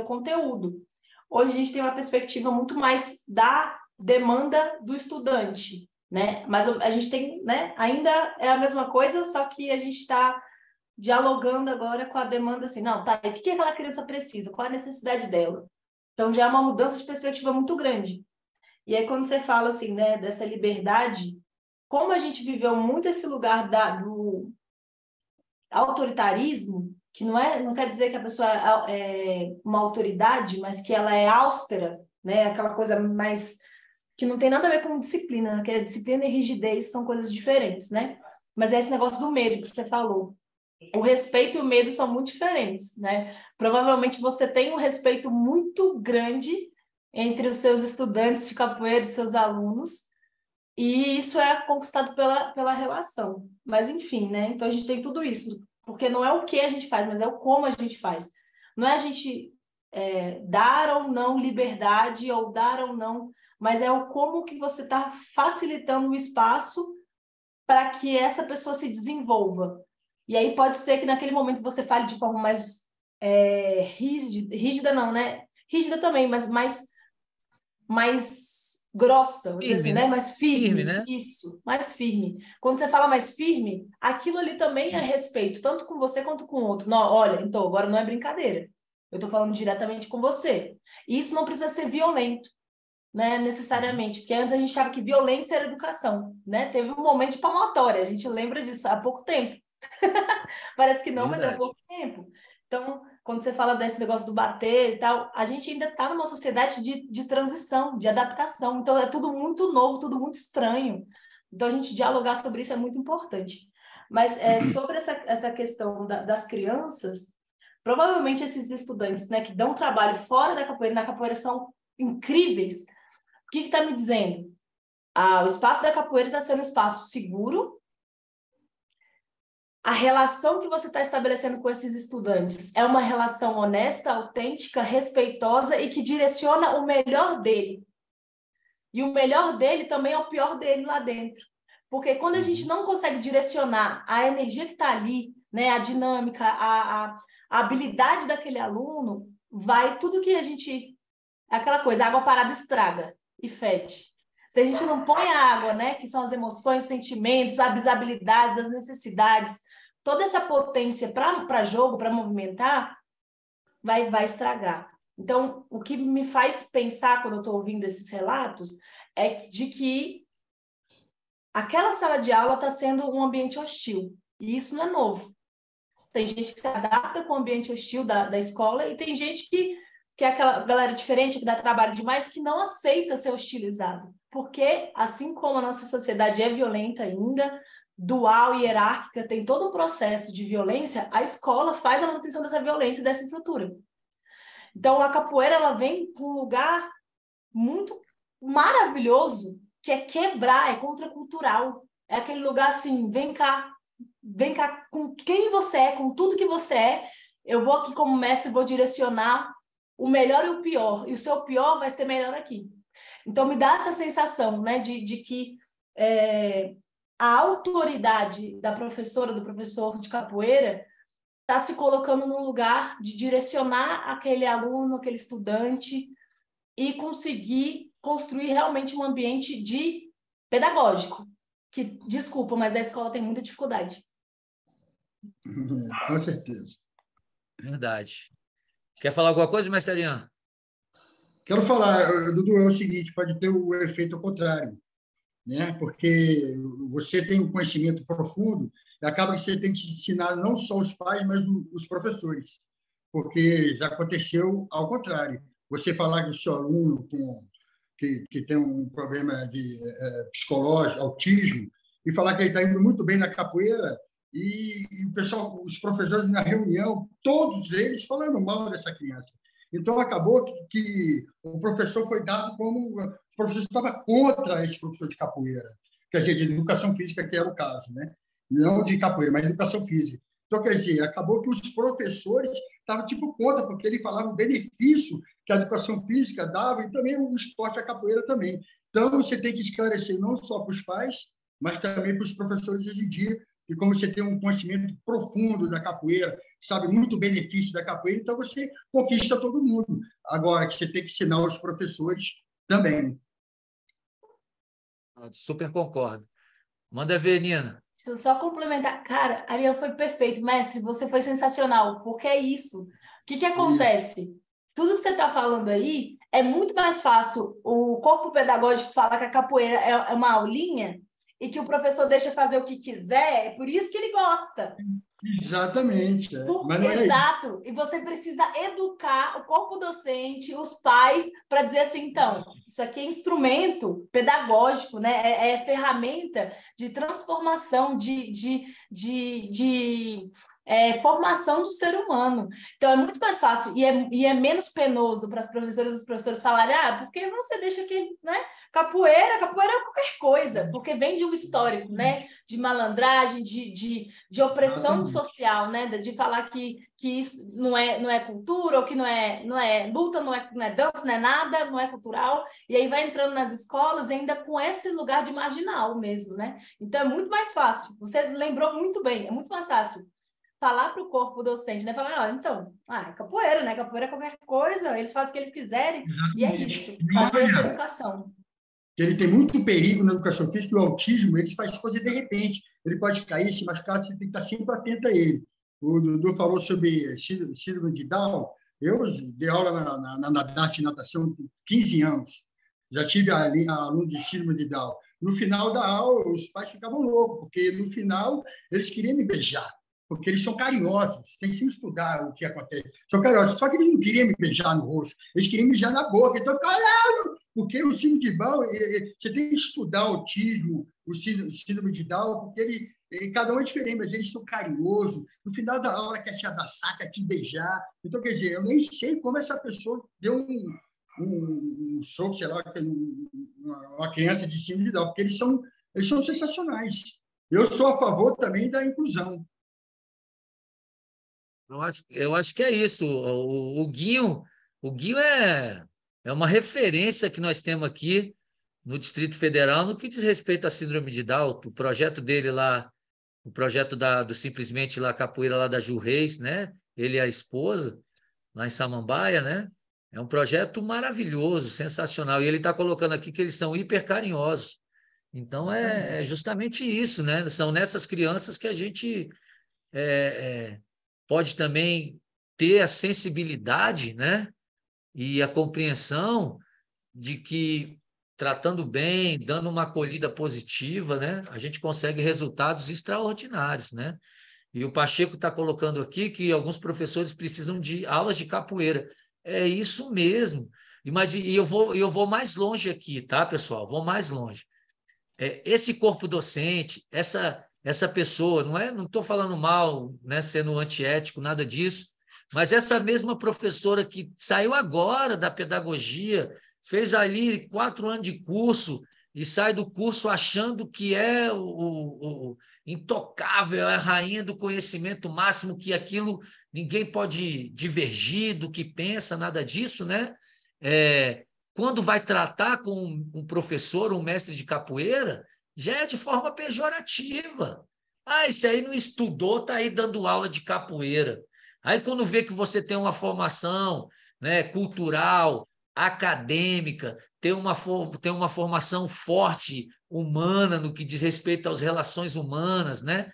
conteúdo. Hoje a gente tem uma perspectiva muito mais da demanda do estudante, né? Mas a gente tem, né? Ainda é a mesma coisa, só que a gente está dialogando agora com a demanda assim, não, tá, o que aquela criança precisa? Qual a necessidade dela? Então já é uma mudança de perspectiva muito grande. E aí quando você fala assim, né, dessa liberdade, como a gente viveu muito esse lugar do autoritarismo, que não quer dizer que a pessoa é uma autoridade, mas que ela é austera, né? Aquela coisa mais que não tem nada a ver com disciplina, né? Que disciplina e rigidez são coisas diferentes, né? Mas é esse negócio do medo que você falou. O respeito e o medo são muito diferentes, né? Provavelmente você tem um respeito muito grande entre os seus estudantes de capoeira e seus alunos, e isso é conquistado pela relação. Mas, enfim, né? Então, a gente tem tudo isso. Porque não é o que a gente faz, mas é o como a gente faz. Não é a gente dar ou não liberdade, ou dar ou não... Mas é o como que você está facilitando o espaço para que essa pessoa se desenvolva. E aí pode ser que naquele momento você fale de forma mais rígida não, né? Rígida também, mas mais grossa, vou dizer assim, né? Mais firme, né? Isso, mais firme. Quando você fala mais firme, aquilo ali também é respeito, tanto com você quanto com o outro. Não, olha, então agora não é brincadeira. Eu estou falando diretamente com você. E isso não precisa ser violento, né? Necessariamente, porque antes a gente achava que violência era educação, né? Teve um momento de palmatória, a gente lembra disso há pouco tempo. Parece que não, mas é há pouco tempo. Então, quando você fala desse negócio do bater e tal, a gente ainda está numa sociedade de transição, de adaptação. Então, é tudo muito novo, tudo muito estranho. Então, a gente dialogar sobre isso é muito importante. Mas sobre essa questão das crianças, provavelmente esses estudantes, né, que dão trabalho fora da capoeira, na capoeira são incríveis. O que está me dizendo? O espaço da capoeira está sendo um espaço seguro. A relação que você está estabelecendo com esses estudantes é uma relação honesta, autêntica, respeitosa e que direciona o melhor dele. E o melhor dele também é o pior dele lá dentro. Porque quando a gente não consegue direcionar a energia que está ali, né, a dinâmica, a habilidade daquele aluno, vai tudo que a gente... Aquela coisa, água parada estraga e fede. Se a gente não põe a água, né, que são as emoções, sentimentos, as habilidades, as necessidades, toda essa potência para jogo, para movimentar, vai estragar. Então, o que me faz pensar quando eu estou ouvindo esses relatos é de que aquela sala de aula está sendo um ambiente hostil. E isso não é novo. Tem gente que se adapta com o ambiente hostil da escola e tem gente que é aquela galera diferente, que dá trabalho demais, que não aceita ser hostilizado. Porque, assim como a nossa sociedade é violenta ainda, dual e hierárquica, tem todo um processo de violência, a escola faz a manutenção dessa violência e dessa estrutura. Então, a capoeira ela vem com um lugar muito maravilhoso, que é quebrar, é contracultural. É aquele lugar assim, vem cá com quem você é, com tudo que você é, eu vou aqui como mestre, vou direcionar o melhor e o pior, e o seu pior vai ser melhor aqui. Então, me dá essa sensação, né, de que a autoridade da professora, do professor de capoeira, está se colocando num lugar de direcionar aquele aluno, aquele estudante, e conseguir construir realmente um ambiente pedagógico. Que, desculpa, mas a escola tem muita dificuldade. Com certeza. Verdade. Quer falar alguma coisa, mestre Ariano? Quero falar, Dudu, é o seguinte, pode ter o efeito contrário, né? Porque você tem um conhecimento profundo e acaba que você tem que ensinar não só os pais, mas os professores, porque já aconteceu ao contrário. Você falar que o seu aluno que tem um problema psicológico, autismo, e falar que ele está indo muito bem na capoeira, e o pessoal, os professores na reunião, todos eles falando mal dessa criança. Então, acabou que o professor foi dado como... O professor estava contra esse professor de capoeira, quer dizer, de educação física, que era o caso, né? Não de capoeira, mas de educação física. Então, quer dizer, acabou que os professores estavam tipo contra, porque ele falava o benefício que a educação física dava e também o esporte, a capoeira também. Então, você tem que esclarecer não só para os pais, mas também para os professores exigir e como você tem um conhecimento profundo da capoeira, sabe muito o benefício da capoeira, então você conquista todo mundo. Agora, que você tem que ensinar os professores também. Super concordo. Manda ver, Nina. Deixa eu só complementar. Cara, Ariel foi perfeito. Mestre, você foi sensacional, porque é isso. O que que Isso. acontece? Tudo que você está falando aí é muito mais fácil o corpo pedagógico falar que a capoeira é uma aulinha e que o professor deixa fazer o que quiser, é por isso que ele gosta. Exatamente. Mas não é isso. Exato. E você precisa educar o corpo docente, os pais, para dizer assim, então, isso aqui é instrumento pedagógico, né? É ferramenta de transformação, formação do ser humano. Então, é muito mais fácil e é menos penoso para as professoras e os professores falarem, porque você deixa que, né? Capoeira é qualquer coisa, porque vem de um histórico, né? De malandragem, de opressão Exatamente. social, né? De falar que isso não é cultura, ou que não é luta, não é dança, não é nada, não é cultural, e aí vai entrando nas escolas ainda com esse lugar de marginal mesmo, né? Então é muito mais fácil. Você lembrou muito bem, é muito mais fácil falar para o corpo docente, né? Falar, é capoeira, né? Capoeira é qualquer coisa, eles fazem o que eles quiserem, e é Exatamente. isso, E fazer essa olha, educação. ele tem muito perigo na educação física, e o autismo, ele faz coisa de repente. Ele pode cair, se machucar, você tem que estar sempre atento a ele. O Dudu falou sobre síndrome de Down. Eu dei aula na DART de natação por 15 anos. Já tive aluno de síndrome de Down. No final da aula, os pais ficavam loucos, porque no final eles queriam me beijar, porque eles são carinhosos, tem que estudar o que acontece. São carinhosos, só que eles não queriam me beijar no rosto, eles queriam me beijar na boca. Então, eu ficava, porque o síndrome de Down, você tem que estudar o autismo, o síndrome de Down, porque cada um é diferente, mas eles são carinhosos. No final da aula, quer te abraçar, quer te beijar. Então, quer dizer, eu nem sei como essa pessoa deu um soco, sei lá, uma criança de síndrome de Down, porque eles são sensacionais. Eu sou a favor também da inclusão. Eu acho que é isso. O Guinho é uma referência que nós temos aqui no Distrito Federal no que diz respeito à síndrome de Down. O projeto dele lá, o projeto do Simplesmente lá Capoeira lá da Ju Reis, né? Ele e a esposa, lá em Samambaia, né? É um projeto maravilhoso, sensacional. E ele está colocando aqui que eles são hiper carinhosos. Então é justamente isso, né? São nessas crianças que a gente é, pode também ter a sensibilidade, né? E a compreensão de que tratando bem, dando uma acolhida positiva, né? A gente consegue resultados extraordinários, né? E o Pacheco está colocando aqui que alguns professores precisam de aulas de capoeira. É isso mesmo. Mas eu vou mais longe aqui, tá, pessoal? Vou mais longe. Esse corpo docente, essa pessoa, não estou falando mal, né, sendo antiético, nada disso, mas essa mesma professora que saiu agora da pedagogia, fez ali 4 anos de curso e sai do curso achando que é o intocável, é a rainha do conhecimento máximo, que aquilo ninguém pode divergir do que pensa, nada disso, né? Quando vai tratar com um professor, um mestre de capoeira, já é de forma pejorativa. Esse aí não estudou, está aí dando aula de capoeira. Aí, quando vê que você tem uma formação, né, cultural, acadêmica, tem uma formação forte, humana, no que diz respeito às relações humanas, né?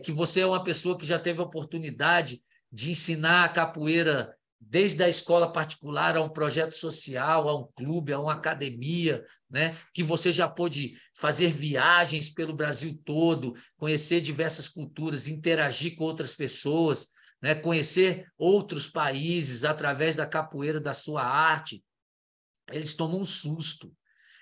Que você é uma pessoa que já teve a oportunidade de ensinar a capoeira desde a escola particular a um projeto social, a um clube, a uma academia, né? Que você já pôde fazer viagens pelo Brasil todo, conhecer diversas culturas, interagir com outras pessoas, né? Conhecer outros países através da capoeira, da sua arte. Eles tomam um susto.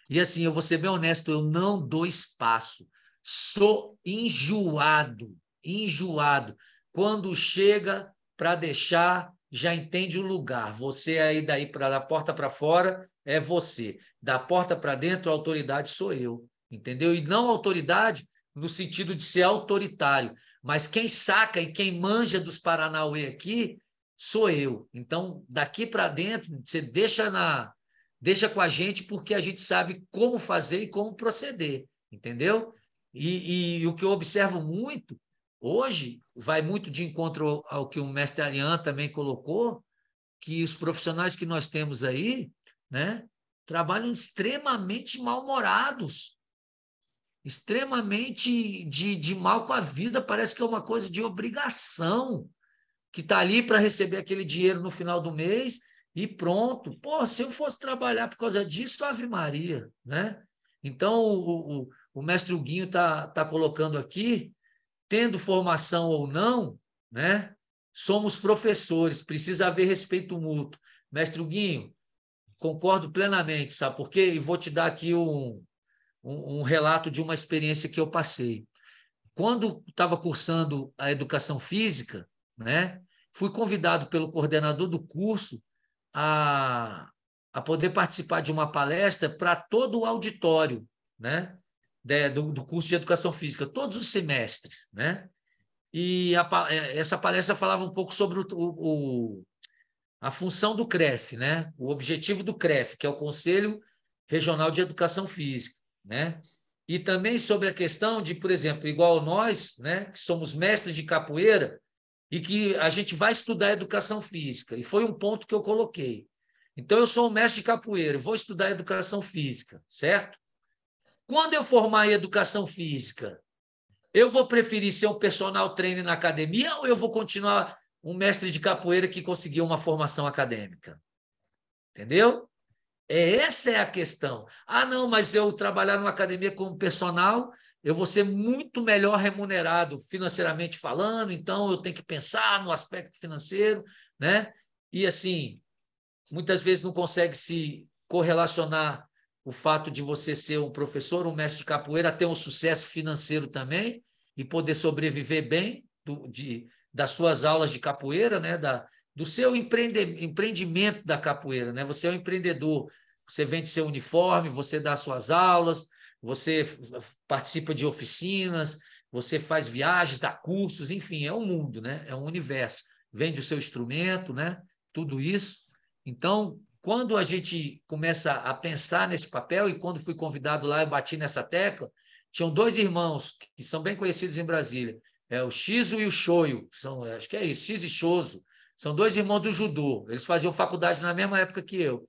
E assim, eu vou ser bem honesto, eu não dou espaço. Sou enjoado, enjoado. Quando chega para deixar, já entende o lugar. Você aí daí da porta para fora é você. Da porta para dentro, a autoridade sou eu. Entendeu? E não autoridade no sentido de ser autoritário, mas quem saca e quem manja dos Paranauê aqui sou eu. Então, daqui para dentro, você deixa com a gente, porque a gente sabe como fazer e como proceder, entendeu? E o que eu observo muito hoje, vai muito de encontro ao que o mestre Ariane também colocou, que os profissionais que nós temos aí, né, trabalham extremamente mal-humorados, extremamente de mal com a vida, parece que é uma coisa de obrigação, que está ali para receber aquele dinheiro no final do mês e pronto. Pô, se eu fosse trabalhar por causa disso, Ave Maria, né? Então, o mestre Huguinho está colocando aqui, tendo formação ou não, né? Somos professores, precisa haver respeito mútuo. Mestre Huguinho, concordo plenamente, sabe por quê? E vou te dar aqui um relato de uma experiência que eu passei. Quando estava cursando a educação física, né, fui convidado pelo coordenador do curso a, a poder participar de uma palestra para todo o auditório, né, do curso de educação física, todos os semestres, né? E essa palestra falava um pouco sobre a função do CREF, né? O objetivo do CREF, que é o Conselho Regional de Educação Física, né? E também sobre a questão de, por exemplo, igual nós, né, que somos mestres de capoeira e que a gente vai estudar educação física, e foi um ponto que eu coloquei. Então, eu sou um mestre de capoeira, vou estudar educação física, certo? Quando eu formar em educação física, eu vou preferir ser um personal trainer na academia ou eu vou continuar um mestre de capoeira que conseguiu uma formação acadêmica? Entendeu? Essa é a questão. Ah, não, mas eu trabalhar numa academia como personal, eu vou ser muito melhor remunerado financeiramente falando, então eu tenho que pensar no aspecto financeiro, né? E assim, muitas vezes não consegue se correlacionar o fato de você ser um professor, um mestre de capoeira, ter um sucesso financeiro também e poder sobreviver bem das suas aulas de capoeira, né? Do seu empreendimento da capoeira, né? Você é um empreendedor, você vende seu uniforme, você dá suas aulas, você participa de oficinas, você faz viagens, dá cursos, enfim, é um mundo, né? É um universo. Vende o seu instrumento, né? Tudo isso. Então, quando a gente começa a pensar nesse papel, e quando fui convidado lá, eu bati nessa tecla, tinham dois irmãos que são bem conhecidos em Brasília, o Shizo e o Shoyo, acho que é isso, X e Shoso, são dois irmãos do judô, eles faziam faculdade na mesma época que eu.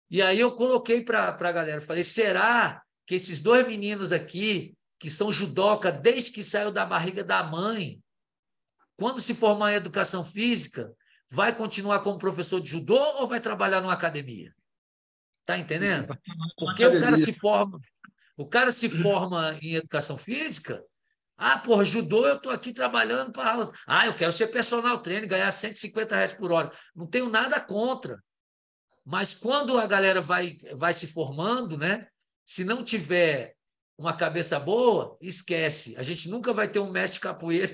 E aí eu coloquei para a galera, falei, será que esses dois meninos aqui, que são judoca desde que saiu da barriga da mãe, quando se formar em educação física, vai continuar como professor de judô ou vai trabalhar numa academia? Tá entendendo? Porque o cara se forma em educação física. Ah, por judô eu estou aqui trabalhando para aulas. Ah, eu quero ser personal trainer, ganhar R$ 150 por hora. Não tenho nada contra. Mas quando a galera vai se formando, né? Se não tiver uma cabeça boa, esquece. A gente nunca vai ter um mestre de capoeira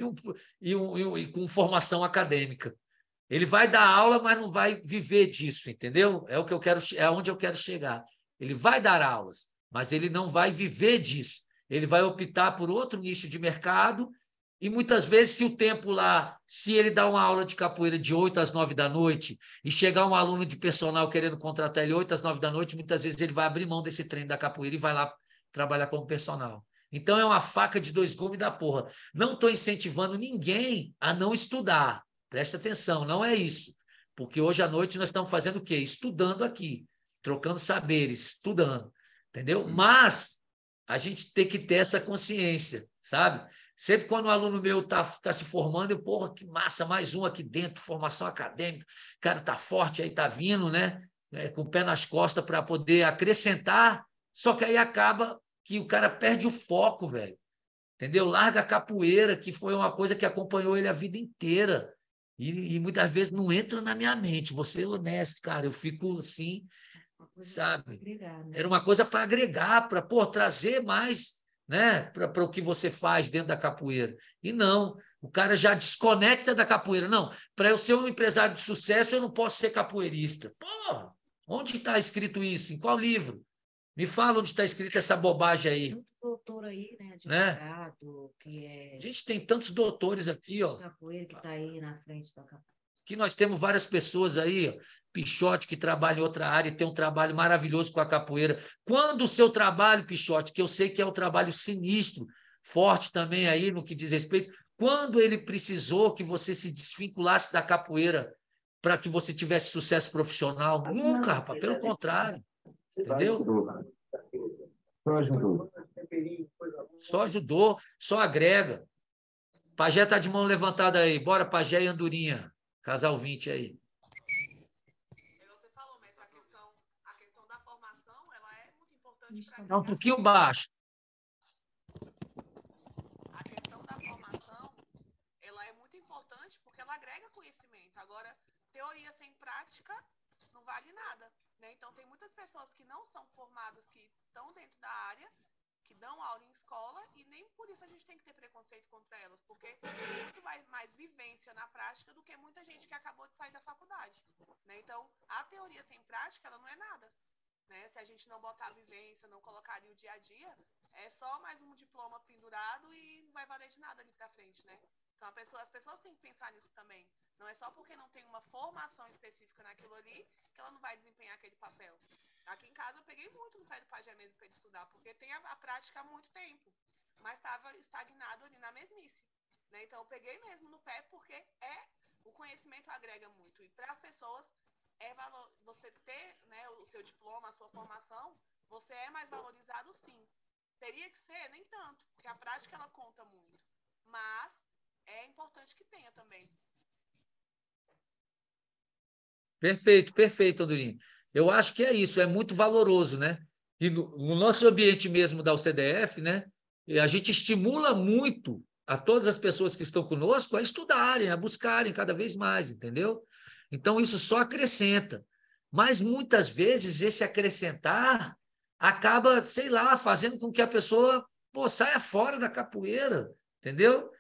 e com formação acadêmica. Ele vai dar aula, mas não vai viver disso, entendeu? É o que eu quero, é onde eu quero chegar. Ele vai dar aulas, mas ele não vai viver disso. Ele vai optar por outro nicho de mercado e muitas vezes, se o tempo lá, se ele dá uma aula de capoeira de 8 às 9 da noite e chegar um aluno de personal querendo contratar ele 8 às 9 da noite, muitas vezes ele vai abrir mão desse treino da capoeira e vai lá trabalhar como personal. Então, é uma faca de dois gumes da porra. Não estou incentivando ninguém a não estudar. Presta atenção, não é isso. Porque hoje à noite nós estamos fazendo o quê? Estudando aqui, trocando saberes, estudando, entendeu? Mas a gente tem que ter essa consciência, sabe? Sempre quando um aluno meu está se formando, eu, porra, que massa, mais um aqui dentro, formação acadêmica, o cara está forte aí, está vindo, né? Com o pé nas costas para poder acrescentar, só que aí acaba que o cara perde o foco, velho. Entendeu? Larga a capoeira, que foi uma coisa que acompanhou ele a vida inteira. E muitas vezes não entra na minha mente. Vou ser honesto, cara. Eu fico assim, sabe? Agregar, né? Era uma coisa para agregar, para trazer mais, né, para o que você faz dentro da capoeira. E não, o cara já desconecta da capoeira. Não, para eu ser um empresário de sucesso, eu não posso ser capoeirista. Porra, onde está escrito isso? Em qual livro? Me fala onde está escrito essa bobagem aí. Muito doutor aí, né? Né? Advogado, que é. A gente tem tantos doutores aqui, ó. Capoeira que está aí na frente da capoeira. Que nós temos várias pessoas aí, ó, Pichote, que trabalha em outra área e tem um trabalho maravilhoso com a capoeira. Quando o seu trabalho, Pichote, que eu sei que é um trabalho sinistro, forte também aí no que diz respeito. Quando ele precisou que você se desvinculasse da capoeira para que você tivesse sucesso profissional? Nunca, rapaz, pelo contrário. Entendeu? Só ajudou, só agrega. Pajé está de mão levantada aí. Bora, Pajé e Andorinha. Casal 20 aí. Você falou, mas a questão da formação, ela é muito importante para É um pouquinho baixo. a questão da formação, ela é muito importante porque ela agrega conhecimento. Agora, teoria sem prática não vale nada, né? Então, tem muitas pessoas que não são formadas, que estão dentro da área, que dão aula em escola, e nem por isso a gente tem que ter preconceito contra elas, porque tem muito mais vivência na prática do que muita gente que acabou de sair da faculdade, né? Então, a teoria sem prática, ela não é nada, né? Se a gente não botar a vivência, não colocar ali o dia a dia, é só mais um diploma pendurado e não vai valer de nada ali pra frente, né? Então, as pessoas têm que pensar nisso também. Não é só porque não tem uma formação específica naquilo ali que ela não vai desempenhar aquele papel. Aqui em casa eu peguei muito no pé do Pajé mesmo para ele estudar, porque tem a prática há muito tempo, mas estava estagnado ali na mesmice, né? Então eu peguei mesmo no pé porque o conhecimento agrega muito. E para as pessoas, você ter, né, o seu diploma, a sua formação, você é mais valorizado sim. Teria que ser, nem tanto, porque a prática ela conta muito. Mas é importante que tenha também. Perfeito, perfeito, Andorinha. Eu acho que é isso, é muito valoroso, né? E no nosso ambiente mesmo da UCDF, né, a gente estimula muito a todas as pessoas que estão conosco a estudarem, a buscarem cada vez mais, entendeu? Então, isso só acrescenta. Mas, muitas vezes, esse acrescentar acaba, sei lá, fazendo com que a pessoa saia fora da capoeira, entendeu?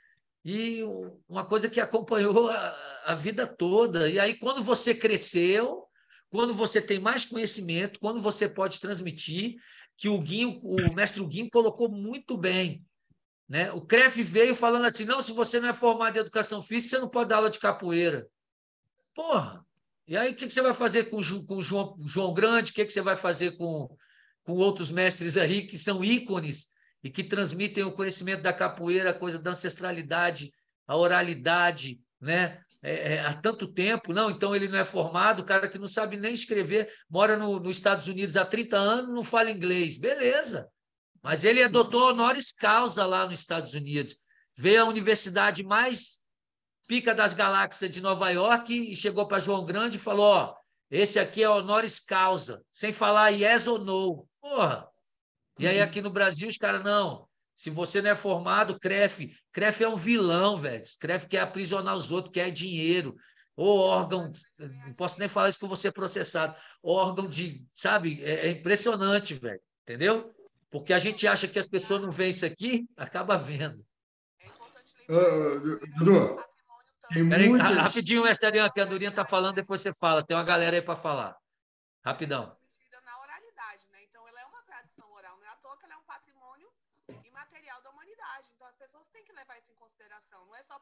E uma coisa que acompanhou a vida toda. E aí, quando você cresceu, quando você tem mais conhecimento, quando você pode transmitir, que o mestre Guinho colocou muito bem, né? O CREF veio falando assim: não, se você não é formado em educação física, você não pode dar aula de capoeira. Porra! E aí, o que você vai fazer com o João Grande? O que você vai fazer com outros mestres aí que são ícones e que transmitem o conhecimento da capoeira, a coisa da ancestralidade, a oralidade, né? Há tanto tempo, não? Então ele não é formado, o cara que não sabe nem escrever, mora nos Estados Unidos há 30 anos, não fala inglês. Beleza, mas ele é doutor honoris causa lá nos Estados Unidos. Veio à universidade mais pica das galáxias de Nova York e chegou para João Grande e falou: ó, esse aqui é honoris causa, sem falar yes ou no. Porra! E aí aqui no Brasil os caras, não, se você não é formado, CREF é um vilão, velho. CREF quer aprisionar os outros, quer dinheiro. Ou órgão, não posso nem falar isso que eu vou ser processado. Órgão de, sabe, é impressionante, velho, entendeu? Porque a gente acha que as pessoas não veem isso aqui, acaba vendo. É importante lembrar Dudu, tem Peraí, muitas. rapidinho, mestre Ariano, que a Andorinha está falando, depois você fala. Tem uma galera aí para falar. Rapidão. transmitida na oralidade, né? Então, ela é uma tradição oral, não é à toa que ela é um patrimônio imaterial da humanidade. Então, as pessoas têm que levar isso em consideração. Não é só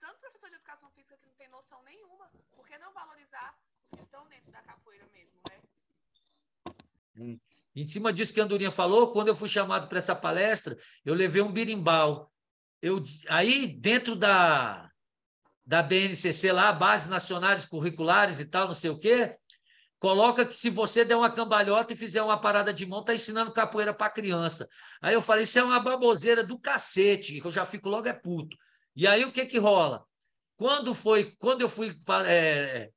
tanto professor de educação física que não tem noção nenhuma, por que não valorizar os que estão dentro da capoeira mesmo, né? Em cima disso que a Andorinha falou, quando eu fui chamado para essa palestra, eu levei um birimbau. Aí, dentro da BNCC lá, Bases Nacionais Curriculares e tal, não sei o quê, coloca que se você der uma cambalhota e fizer uma parada de mão, tá ensinando capoeira para criança. Aí eu falei, isso é uma baboseira do cacete, que eu já fico logo puto. E aí o que rola? Quando eu fui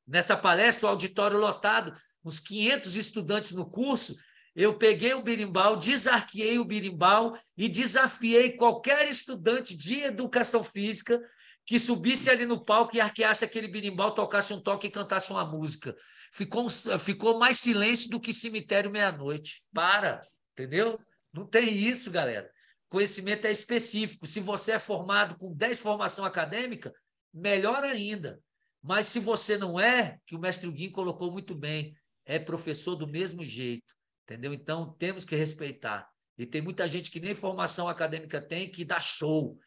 nessa palestra, o auditório lotado, uns 500 estudantes no curso, eu peguei o birimbau, desarqueei o birimbau e desafiei qualquer estudante de educação física que subisse ali no palco e arqueasse aquele birimbau, tocasse um toque e cantasse uma música. Ficou mais silêncio do que cemitério meia-noite. Entendeu? Não tem isso, galera. Conhecimento é específico. Se você é formado com 10 formação acadêmica, melhor ainda. Mas se você não é, que o mestre Guinho colocou muito bem, é professor do mesmo jeito, entendeu? Então, temos que respeitar. E tem muita gente que nem formação acadêmica tem, que dá show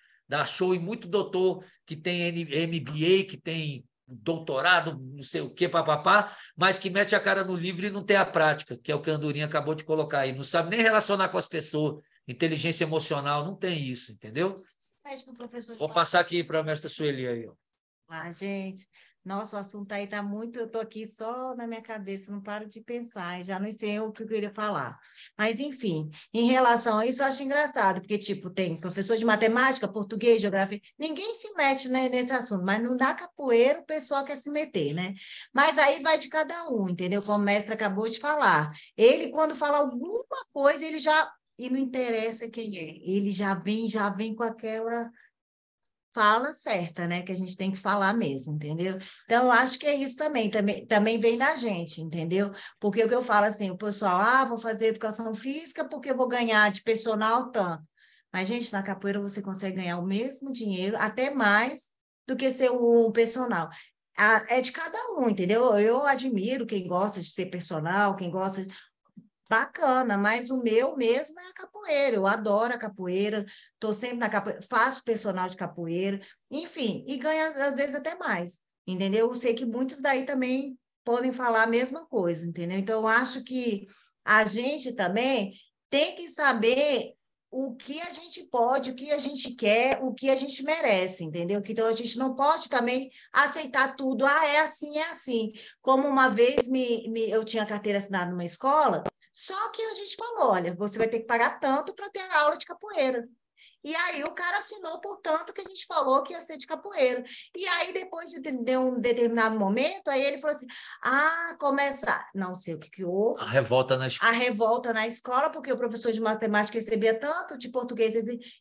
e muito doutor que tem MBA, que tem doutorado, não sei o quê, papapá, mas que mete a cara no livro e não tem a prática, que é o que a Andorinha acabou de colocar aí. Não sabe nem relacionar com as pessoas, inteligência emocional, não tem isso, entendeu? Site do professor de Vou passar aqui para a mestra Sueli aí, ó. Ah, gente, nossa, o assunto aí tá muito. Eu tô aqui só na minha cabeça, não paro de pensar, e já não sei o que eu queria falar. Mas, enfim, em relação a isso, eu acho engraçado, porque, tipo, tem professor de matemática, português, geografia, ninguém se mete, né, nesse assunto, mas na capoeira o pessoal quer se meter, né? Mas aí vai de cada um, entendeu? Como o mestre acabou de falar. Ele, quando fala alguma coisa, ele já. E não interessa quem é, ele já vem com aquela fala certa, né? Que a gente tem que falar mesmo, entendeu? Então, eu acho que é isso também vem da gente, entendeu? Porque o que eu falo assim, o pessoal, vou fazer educação física porque eu vou ganhar de personal tanto. Mas, gente, na capoeira você consegue ganhar o mesmo dinheiro, até mais do que ser um personal. É de cada um, entendeu? Eu admiro quem gosta de ser personal, quem gosta bacana, mas o meu mesmo é a capoeira. Eu adoro a capoeira, estou sempre na capoeira, faço personal de capoeira, enfim, e ganho às vezes até mais, entendeu? Eu sei que muitos daí também podem falar a mesma coisa, entendeu? Então, eu acho que a gente também tem que saber o que a gente pode, o que a gente quer, o que a gente merece, entendeu? Então, a gente não pode também aceitar tudo, é assim, é assim. Como uma vez eu tinha carteira assinada numa escola, só que a gente falou, olha, você vai ter que pagar tanto para ter aula de capoeira. E aí o cara assinou por tanto que a gente falou que ia ser de capoeira. E aí, depois de um determinado momento, aí ele falou assim: começa. Não sei o que houve. A revolta na A escola. revolta na escola, porque o professor de matemática recebia tanto, de português,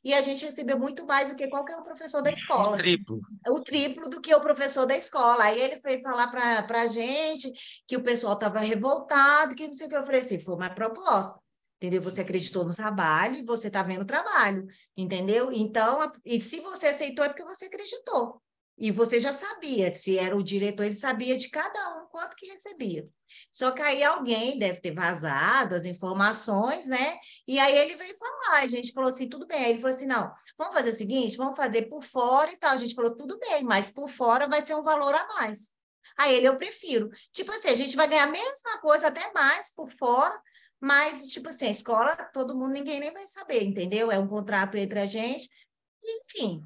e a gente recebia muito mais do que qualquer professor da O escola. triplo. O triplo do que o professor da escola. Aí ele foi falar para a gente que o pessoal estava revoltado, que não sei o que. Eu falei assim: foi uma proposta. Entendeu? Você acreditou no trabalho e você está vendo o trabalho, entendeu? Então, e se você aceitou é porque você acreditou. E você já sabia, se era o diretor, ele sabia de cada um quanto que recebia. Só que aí alguém deve ter vazado as informações, né? E aí ele veio falar, a gente falou assim, tudo bem. Aí ele falou assim, não, vamos fazer o seguinte, vamos fazer por fora e tal. A gente falou, tudo bem, mas por fora vai ser um valor a mais. Aí ele, eu prefiro. Tipo assim, a gente vai ganhar a mesma coisa, até mais por fora, mas, tipo assim, a escola, todo mundo, ninguém nem vai saber, entendeu? É um contrato entre a gente, enfim.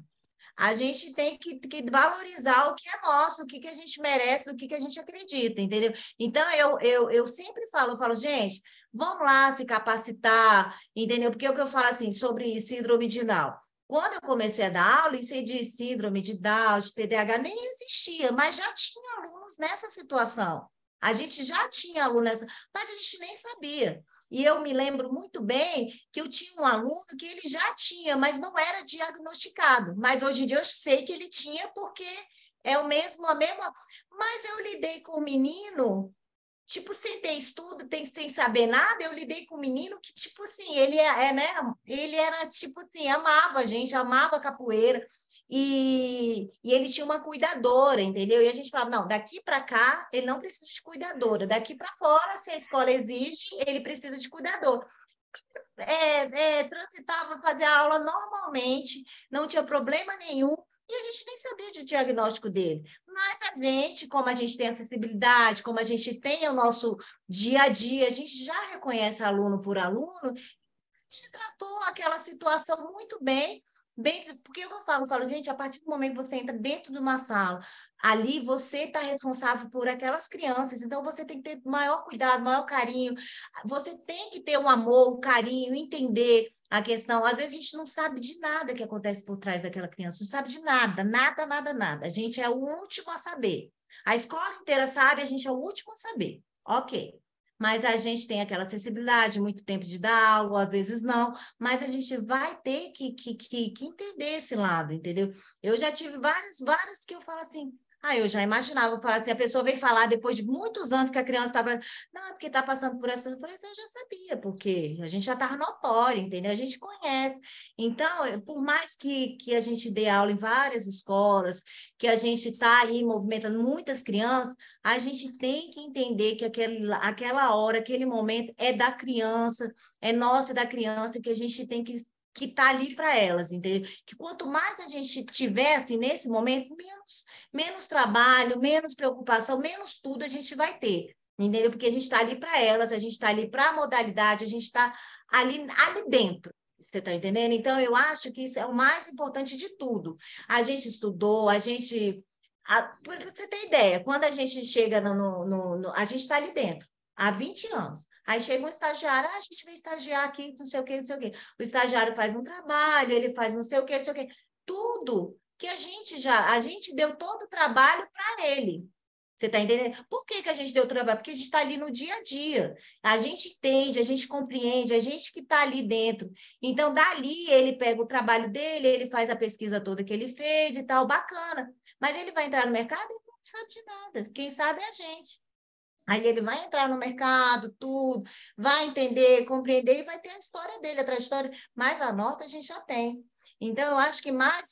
A gente tem que valorizar o que é nosso, o que a gente merece, do que a gente acredita, entendeu? Então, eu sempre falo, gente, vamos lá se capacitar, entendeu? Porque o que eu falo assim, sobre síndrome de Down. Quando eu comecei a dar aula, isso de síndrome de Down, de TDAH, nem existia, mas já tinha alunos nessa situação. A gente já tinha aluno nessa, mas a gente nem sabia. E eu me lembro muito bem que eu tinha um aluno que ele já tinha, mas não era diagnosticado. Mas hoje em dia eu sei que ele tinha, porque é o mesmo, a mesma. Mas eu lidei com o menino, tipo, sem ter estudo, sem saber nada, eu lidei com um menino que, tipo assim, né? Ele era, tipo assim, amava a gente, amava a capoeira. E ele tinha uma cuidadora, entendeu? E a gente falava, não, daqui para cá ele não precisa de cuidadora, daqui para fora, se a escola exige, ele precisa de cuidador. Transitava, fazia aula normalmente, não tinha problema nenhum, e a gente nem sabia de diagnóstico dele. Mas a gente, como a gente tem acessibilidade, como a gente tem o nosso dia a dia, a gente já reconhece aluno por aluno, a gente tratou aquela situação muito bem, porque eu falo, gente, a partir do momento que você entra dentro de uma sala, ali você está responsável por aquelas crianças, então você tem que ter maior cuidado, maior carinho, você tem que ter um amor, um carinho, entender a questão. Às vezes a gente não sabe de nada que acontece por trás daquela criança, não sabe de nada, nada, nada, nada. A gente é o último a saber. A escola inteira sabe, a gente é o último a saber. Ok. Mas a gente tem aquela sensibilidade, muito tempo de dar aula, às vezes não, mas a gente vai ter que entender esse lado, entendeu? Eu já tive várias que eu falo assim, eu já imaginava, eu falo assim, a pessoa vem falar depois de muitos anos que a criança está... Não, é porque está passando por essa... Eu falei assim, eu já sabia, porque a gente já estava notório, entendeu? A gente conhece. Então, por mais que a gente dê aula em várias escolas, que a gente está aí movimentando muitas crianças, a gente tem que entender que aquela hora, aquele momento é da criança, é nossa, é da criança, que a gente tem que estar ali para elas, entendeu? Que quanto mais a gente tiver assim, nesse momento, menos trabalho, menos preocupação, menos tudo a gente vai ter, entendeu? Porque a gente está ali para elas, a gente está ali para a modalidade, a gente está ali dentro. Você está entendendo? Então, eu acho que isso é o mais importante de tudo. A gente estudou, por você ter ideia, quando a gente chega a gente está ali dentro, há 20 anos. Aí chega um estagiário, a gente vai estagiar aqui, não sei o quê, não sei o quê. O estagiário faz um trabalho, ele faz não sei o quê, não sei o quê. Tudo que a gente deu todo o trabalho para ele. Você está entendendo? Por que a gente deu trabalho? Porque a gente está ali no dia a dia. A gente entende, a gente compreende, a gente que está ali dentro. Então, dali, ele pega o trabalho dele, ele faz a pesquisa toda que ele fez e tal, bacana. Mas ele vai entrar no mercado e não sabe de nada. Quem sabe é a gente. Aí ele vai entrar no mercado, tudo, vai entender, compreender e vai ter a história dele, a trajetória. Mas a nossa a gente já tem. Então, eu acho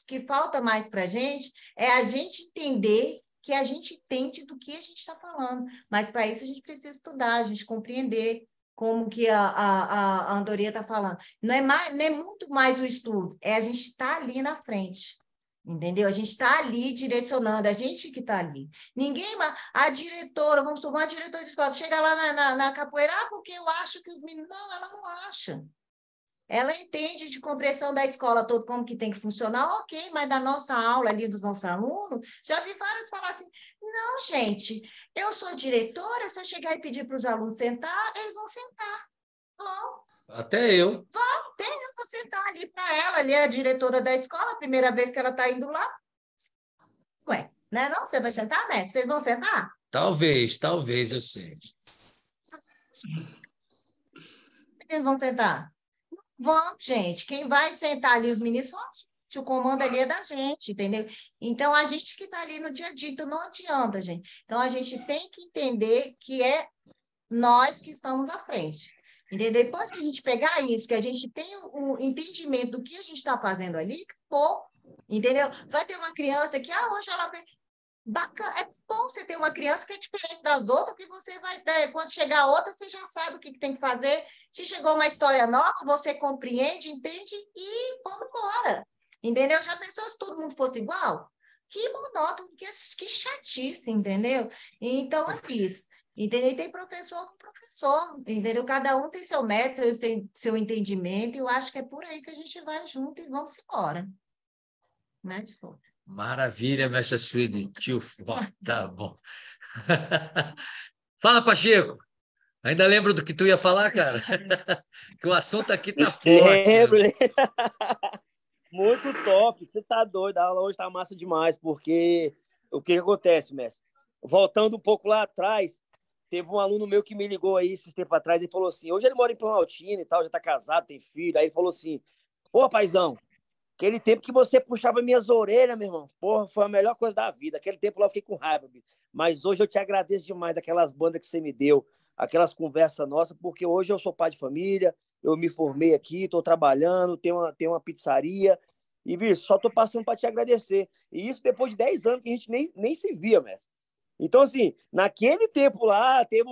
que falta mais para a gente é a gente entender que a gente entende do que a gente está falando. Mas para isso a gente precisa estudar, a gente compreender como que a Andorinha está falando. Não é muito mais o estudo, é a gente estar ali na frente. Entendeu? A gente está ali direcionando, a gente que está ali. Ninguém, a diretora, vamos supor, a diretora de escola, chega lá na capoeira, porque eu acho que os meninos. Não, ela não acha. Ela entende de compreensão da escola toda, como que tem que funcionar, ok, mas da nossa aula ali, dos nossos alunos, já vi vários falar assim, não, gente, eu sou diretora, se eu chegar e pedir para os alunos sentar, eles vão sentar. Vão. Até eu. Eu vou sentar ali para ela, ali é a diretora da escola, a primeira vez que ela está indo lá. Ué, né? Não, você vai sentar, mestre? Vocês vão sentar? Talvez, eu sei. Eles vão sentar? Vão, gente. Quem vai sentar ali, os meninos, são a gente. O comando ali é da gente, entendeu? Então, a gente que está ali no dia a dia, então não adianta, gente. Então, a gente tem que entender que é nós que estamos à frente. Entendeu? Depois que a gente pegar isso, que a gente tem o entendimento do que a gente está fazendo ali, pô, entendeu? Vai ter uma criança que, hoje ela... Bacana. É bom você ter uma criança que é diferente das outras, que você vai ter, quando chegar outra, você já sabe o que tem que fazer. Se chegou uma história nova, você compreende, entende e vamos embora. Entendeu? Já pensou se todo mundo fosse igual? Que monótono, que chatice, entendeu? Então é isso. Entendeu? E tem professor com professor, entendeu? Cada um tem seu método, tem seu entendimento, e eu acho que é por aí que a gente vai junto e vamos embora. Né, tipo? Maravilha, mestre Sueli. Tio, tá bom. Fala, Pacheco. Ainda lembro do que tu ia falar, cara? Que o assunto aqui tá forte. Lembro. Muito top. Você tá doido. A aula hoje tá massa demais, porque o que acontece, mestre? Voltando um pouco lá atrás, teve um aluno meu que me ligou aí esses tempos atrás e falou assim, hoje ele mora em Planaltina e tal, já tá casado, tem filho. Aí ele falou assim, pô, paizão, aquele tempo que você puxava minhas orelhas, meu irmão, porra, foi a melhor coisa da vida. Aquele tempo lá eu fiquei com raiva, bicho. Mas hoje eu te agradeço demais aquelas bandas que você me deu, aquelas conversas nossas, porque hoje eu sou pai de família, eu me formei aqui, estou trabalhando, tenho uma pizzaria, e, bicho, só estou passando para te agradecer. E isso depois de 10 anos que a gente nem se via, mestre. Então, assim, naquele tempo lá, teve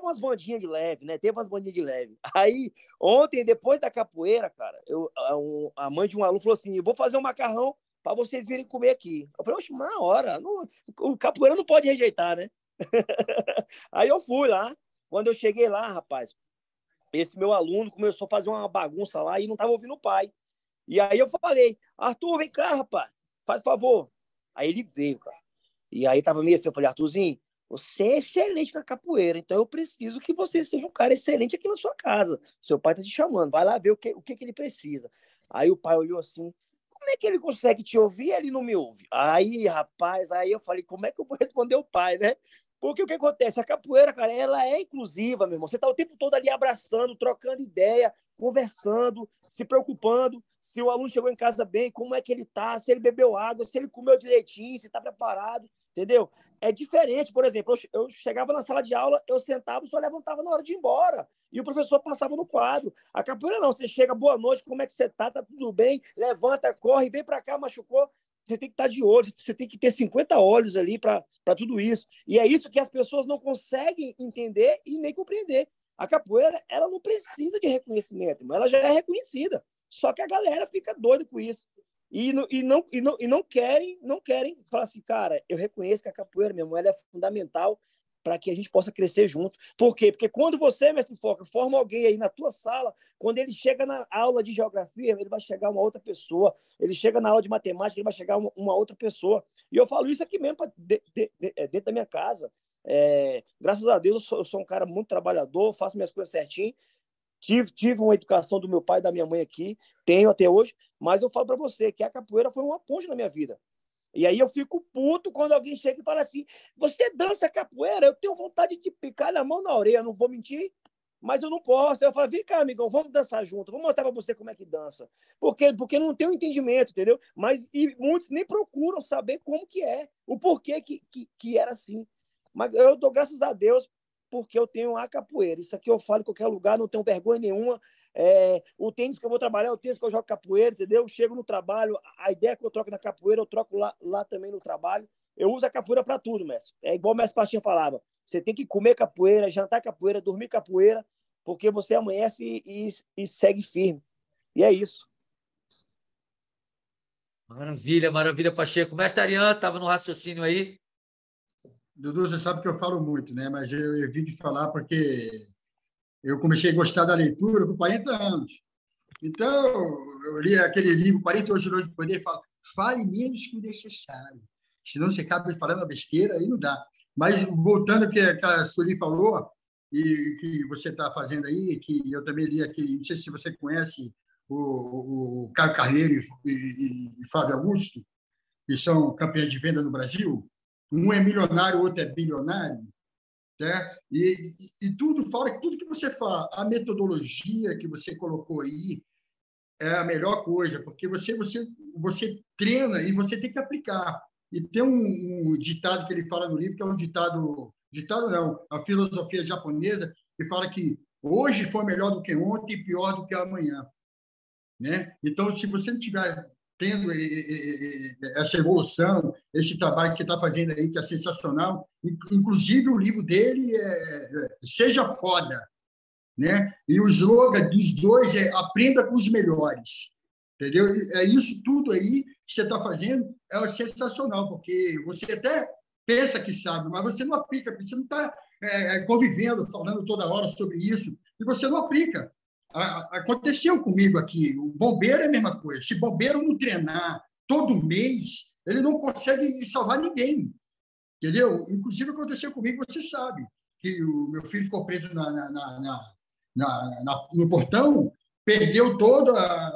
umas bandinhas de leve, né? Teve umas bandinhas de leve. Aí, ontem, depois da capoeira, cara, a mãe de um aluno falou assim, eu vou fazer um macarrão para vocês virem comer aqui. Eu falei, oxe, uma hora. O capoeira não pode rejeitar, né? Aí eu fui lá. Quando eu cheguei lá, rapaz, esse meu aluno começou a fazer uma bagunça lá e não estava ouvindo o pai. E aí eu falei, Arthur, vem cá, rapaz, faz favor. Aí ele veio, cara. E aí tava meio assim, eu falei, Arthurzinho, você é excelente na capoeira, então eu preciso que você seja um cara excelente aqui na sua casa. Seu pai tá te chamando, vai lá ver o que ele precisa. Aí o pai olhou assim, como é que ele consegue te ouvir e ele não me ouve? Aí, rapaz, aí eu falei, como é que eu vou responder o pai, né? Porque o que acontece? A capoeira, cara, ela é inclusiva, meu irmão. Você tá o tempo todo ali abraçando, trocando ideia, conversando, se preocupando se o aluno chegou em casa bem, como é que ele tá, se ele bebeu água, se ele comeu direitinho, se está preparado, entendeu? É diferente, por exemplo, eu chegava na sala de aula, eu sentava e só levantava na hora de ir embora, e o professor passava no quadro. A capoeira não, você chega, boa noite, como é que você tá tudo bem? Levanta, corre, vem para cá, machucou. Você tem que estar de olho, você tem que ter 50 olhos ali para tudo isso. E é isso que as pessoas não conseguem entender e nem compreender. A capoeira, ela não precisa de reconhecimento, mas ela já é reconhecida. Só que a galera fica doida com isso. E não querem falar assim, cara, eu reconheço que a capoeira, meu irmão, ela é fundamental para que a gente possa crescer junto. Por quê? Porque quando você, mestre Foca, forma alguém aí na tua sala, quando ele chega na aula de geografia, ele vai chegar uma outra pessoa. Ele chega na aula de matemática, ele vai chegar uma outra pessoa. E eu falo isso aqui mesmo dentro da minha casa. Graças a Deus, eu sou um cara muito trabalhador, faço minhas coisas certinho. Tive uma educação do meu pai e da minha mãe aqui, tenho até hoje, mas eu falo para você que a capoeira foi uma ponte na minha vida. E aí eu fico puto quando alguém chega e fala assim, você dança capoeira? Eu tenho vontade de picar a mão na orelha, não vou mentir, mas eu não posso. Eu falo, vem cá, amigão, vamos dançar junto, vou mostrar para você como é que dança. Porque não tem um entendimento, entendeu? E muitos nem procuram saber como que é, o porquê que era assim. Mas eu dou graças a Deus porque eu tenho a capoeira. Isso aqui eu falo em qualquer lugar, não tenho vergonha nenhuma. O tênis que eu vou trabalhar é o tênis que eu jogo capoeira, entendeu? Eu chego no trabalho, a ideia que eu troco na capoeira, eu troco lá também no trabalho. Eu uso a capoeira para tudo, mestre. É igual o mestre Pastinha falava. Você tem que comer capoeira, jantar capoeira, dormir capoeira, porque você amanhece e segue firme. E é isso. Maravilha, maravilha, Pacheco. Mestre Ariano, estava no raciocínio aí. Dudu, você sabe que eu falo muito, né? Mas eu evito de falar porque eu comecei a gostar da leitura com 40 anos. Então, eu li aquele livro, 48 Leis do Poder, e falo, fale menos que o necessário. Senão você acaba falando besteira, aí não dá. Mas, voltando ao que a Sueli falou, e que você está fazendo aí, que eu também li aquele, não sei se você conhece o Caio Carneiro e Flávio Augusto, que são campeões de venda no Brasil. Um é milionário, o outro é bilionário. Né? E tudo fala, tudo que você fala, a metodologia que você colocou aí é a melhor coisa, porque você treina e você tem que aplicar. E tem um ditado que ele fala no livro, que é um ditado não, a filosofia japonesa, que fala que hoje foi melhor do que ontem e pior do que amanhã. Né? Então, se você não estiver tendo essa evolução, esse trabalho que você está fazendo aí, que é sensacional, inclusive o livro dele Seja Foda, né? E o slogan dos dois é Aprenda com os melhores, entendeu? É isso tudo aí que você está fazendo, é sensacional, porque você até pensa que sabe, mas você não aplica, porque você não está convivendo, falando toda hora sobre isso, e você não aplica. Aconteceu comigo aqui, o bombeiro é a mesma coisa. Se o bombeiro não treinar todo mês, ele não consegue salvar ninguém, entendeu? Inclusive, aconteceu comigo, você sabe, que o meu filho ficou preso no portão, perdeu todo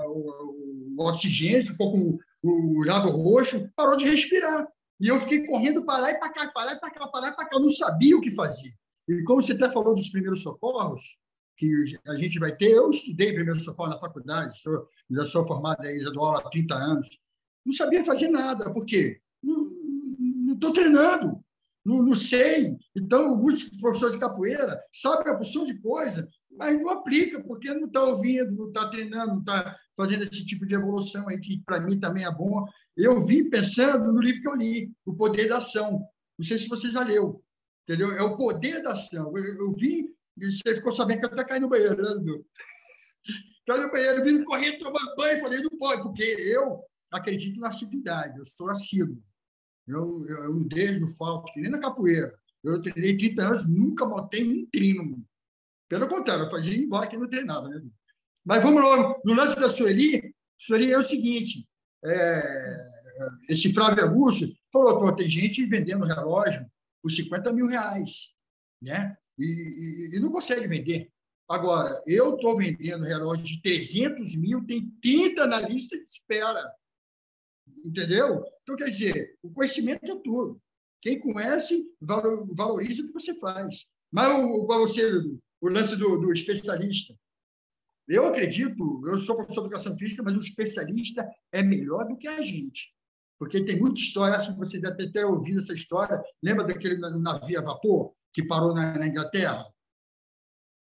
o oxigênio, ficou com o lado roxo, parou de respirar. E eu fiquei correndo para lá e para cá, para lá e para cá, para lá e para cá, eu não sabia o que fazer. E como você até falou dos primeiros socorros, que a gente vai ter. Eu estudei primeiro socorro na faculdade, já sou formado aí, já dou aula há 30 anos. Não sabia fazer nada, por quê? Não estou treinando, não sei. Então, muitos professores de capoeira sabem a porção de coisa, mas não aplica, porque não está ouvindo, não está treinando, não está fazendo esse tipo de evolução aí, que para mim também é bom. Eu vim pensando no livro que eu li, O Poder da Ação. Não sei se você já leu, entendeu? É o poder da ação. Eu vim. E você ficou sabendo que eu até caí no banheiro, né, Dudu? Caí no banheiro, vim correr, tomar banho, falei, não pode, porque eu acredito na assiduidade, eu sou assíduo. Eu não deixo, não falto, que nem na capoeira. Eu treinei 30 anos, nunca montei um trino. Pelo contrário, eu fazia embora que não treinava, né? Mas vamos logo, no lance da Sueli é o seguinte, esse Flávio Augusto falou, tem gente vendendo relógio por R$50 mil, né? E não consegue vender. Agora, eu estou vendendo relógio de 300 mil, tem 30 na lista de espera. Entendeu? Então, quer dizer, o conhecimento é tudo. Quem conhece, valoriza o que você faz. Mas o lance do especialista. Eu acredito, eu sou professor de educação física, mas o especialista é melhor do que a gente. Porque tem muita história, acho que vocês devem ter ouvido essa história. Lembra daquele navio a vapor que parou na Inglaterra?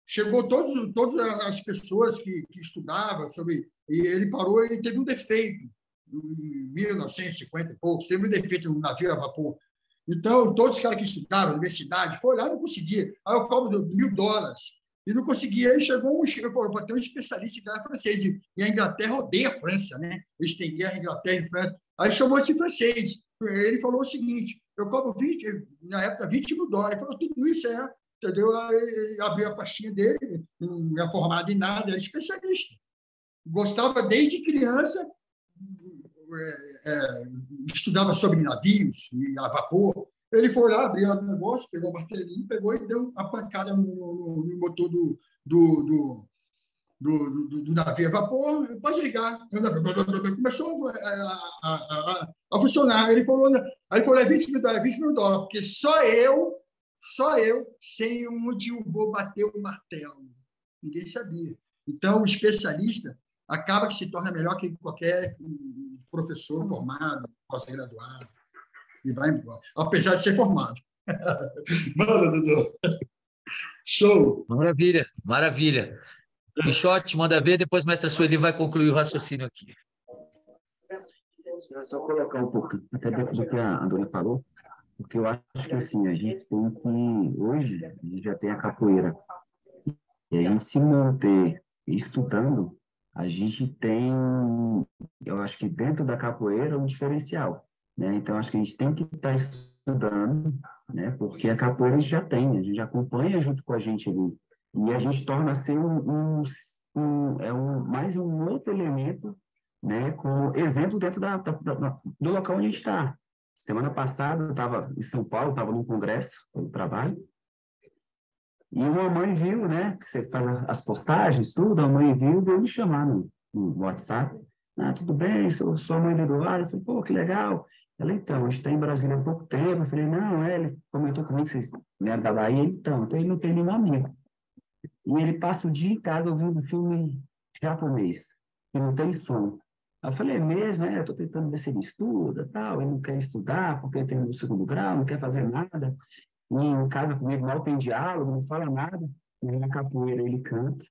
Chegou todas as pessoas que estudavam sobre... E ele parou, ele teve um defeito. Em 1950 e poucos, teve um defeito no navio a vapor. Então, todos os caras que estudaram na universidade foram lá e não conseguiam. Aí eu cobro $1.000. E não conseguia. Aí chegou falou, tem um especialista que era francês. E a Inglaterra odeia a França, né? Eles têm guerra Inglaterra e França. Aí chamou esse francês. Ele falou o seguinte, eu cobro 20, na época, $20 mil. Ele falou, tudo isso entendeu? Aí ele abriu a pastinha dele, não é formado em nada, era especialista. Gostava desde criança, estudava sobre navios e a vapor. Ele foi lá, abriu o negócio, pegou o martelinho, pegou e deu uma pancada no motor do navio a vapor, pode ligar. Começou a funcionar. Aí ele falou, é $20 mil, porque só eu sei onde eu vou bater o martelo. Ninguém sabia. Então, o especialista acaba que se torna melhor que qualquer professor formado, pós-graduado, e vai embora, apesar de ser formado. Manda, Dudu. Show! Maravilha, maravilha. Quixote, manda ver, depois a mestra Sueli vai concluir o raciocínio aqui. Só colocar um pouco, até dentro do que a Dona falou, porque eu acho que assim, a gente tem que, hoje, a gente já tem a capoeira, e a gente se manter estudando, a gente tem, eu acho que dentro da capoeira, um diferencial, né? Então, acho que a gente tem que estar estudando, né? Porque a capoeira a gente já tem, a gente acompanha junto com a gente ali, e a gente torna ser mais um outro elemento, né? Com exemplo dentro do local onde a gente está. Semana passada eu estava em São Paulo, estava num congresso do trabalho, e uma mãe viu, né, que você faz as postagens, tudo, a mãe viu, veio me chamar no WhatsApp. Tudo bem, sou a mãe do Eduardo. Eu falei, pô, que legal. Ela, então, a gente está em Brasília há pouco tempo. Eu falei, não, ele comentou comigo que vocês vieram da Bahia, então ele não tem nenhum amigo. E ele passa o dia em casa ouvindo filme japonês, que não tem som. Aí eu falei, é mesmo, né? Eu estou tentando ver se ele estuda, tal. Ele não quer estudar porque ele tem o 2º grau, não quer fazer nada. E em casa comigo mal tem diálogo, não fala nada. Mas na capoeira ele canta.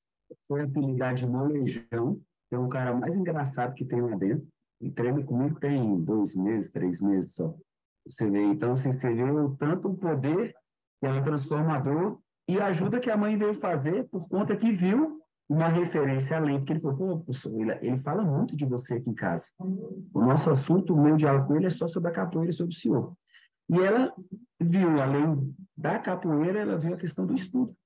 Foi apelidado de Molejão, que é um cara mais engraçado que tem lá dentro. E treina comigo tem 2 meses, 3 meses só. Você vê, então, assim, você vê o tanto o poder que é um transformador e a ajuda que a mãe veio fazer por conta que viu uma referência além, porque ele falou, pô, professor, ele fala muito de você aqui em casa. O nosso assunto, o meu diálogo com ele é só sobre a capoeira e sobre o senhor. E ela viu, além da capoeira, ela viu a questão do estudo.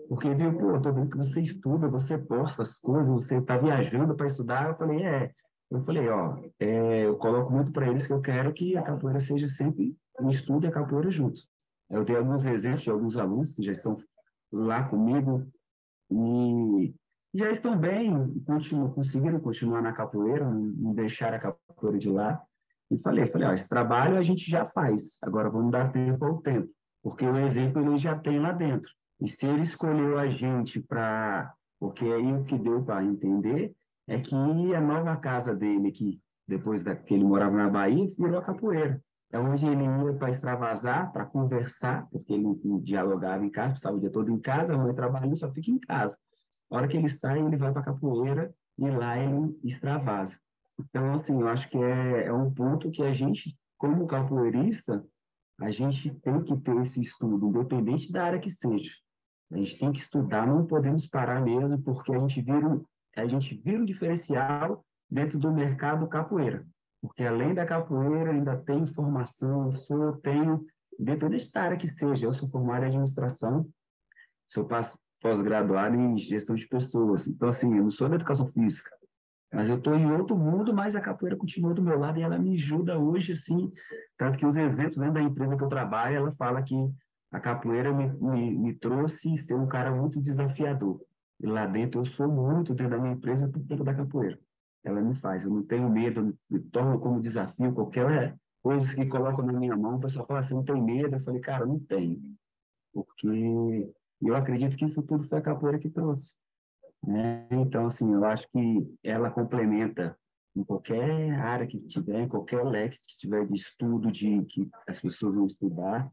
Porque viu, pô, eu tô vendo que você estuda, você posta as coisas, você está viajando para estudar. Eu falei, ó, eu coloco muito para eles que eu quero que a capoeira seja sempre um estudo e a capoeira juntos. Eu dei alguns exemplos de alguns alunos que já estão lá comigo e já estão bem, conseguiram continuar na capoeira, não deixaram a capoeira de lado. E falei, ó, esse trabalho a gente já faz, agora vamos dar tempo ao tempo, porque o exemplo ele já tem lá dentro. E se ele escolheu a gente para... Porque aí o que deu para entender é que a nova casa dele, que depois que ele morava na Bahia, virou a capoeira. É onde ele ia para extravasar, para conversar, porque ele não dialogava em casa, passava o dia todo em casa, a mãe trabalhando, só fica em casa. A hora que ele sai, ele vai para a capoeira e lá ele extravasa. Então, assim, eu acho que é um ponto que a gente, como capoeirista, a gente tem que ter esse estudo, independente da área que seja. A gente tem que estudar, não podemos parar mesmo, porque a gente vira um diferencial dentro do mercado capoeira. Porque além da capoeira, ainda tem formação, eu tenho, independente da área que seja, eu sou formado em administração, sou pós-graduado em gestão de pessoas. Então, assim, eu não sou da educação física, mas eu estou em outro mundo, mas a capoeira continua do meu lado e ela me ajuda hoje, assim, tanto que os exemplos dentro da empresa que eu trabalho, ela fala que a capoeira me trouxe ser um cara muito desafiador. E lá dentro eu sou muito dentro da minha empresa por conta da capoeira. Ela me faz, eu não tenho medo, eu me torno como desafio qualquer coisa que colocam na minha mão, o pessoal fala assim, não tem medo? Eu falei, cara, não tenho, porque eu acredito que isso tudo foi a capoeira que trouxe. Né? Então, assim, eu acho que ela complementa em qualquer área que tiver, em qualquer leque que tiver de estudo, que as pessoas vão estudar,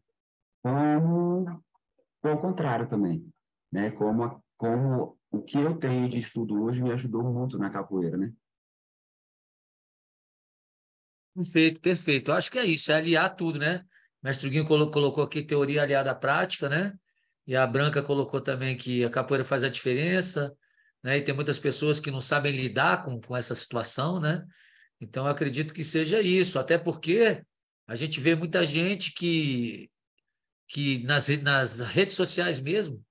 como ao contrário também, né? Como o que eu tenho de estudo hoje me ajudou muito na capoeira, né? Perfeito, perfeito. Eu acho que é isso, é aliar tudo, né? O mestre Guinho colocou aqui teoria aliada à prática, né? E a Branca colocou também que a capoeira faz a diferença, né? E tem muitas pessoas que não sabem lidar com essa situação, né? Então, eu acredito que seja isso, até porque A gente vê muita gente que nas redes sociais mesmo,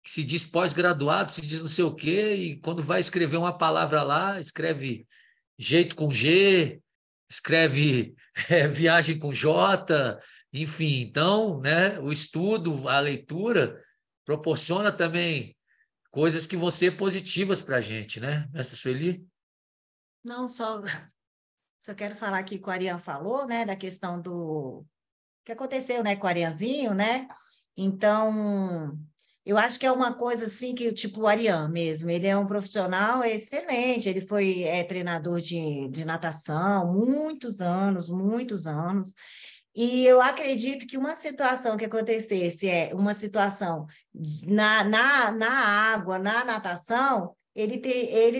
que se diz pós-graduado, se diz não sei o quê, e quando vai escrever uma palavra lá, escreve jeito com G, escreve viagem com J, enfim. Então, né, o estudo, a leitura, proporciona também coisas que vão ser positivas para a gente, né, mestre Sueli? Não, só quero falar aqui que o Ariane falou, né, da questão do que aconteceu, né, com o Arianzinho, né? Então, eu acho que é uma coisa assim que, tipo, o Ariane mesmo, ele é um profissional excelente, ele foi treinador de natação muitos anos, e eu acredito que uma situação que acontecesse uma situação na água, na natação, ele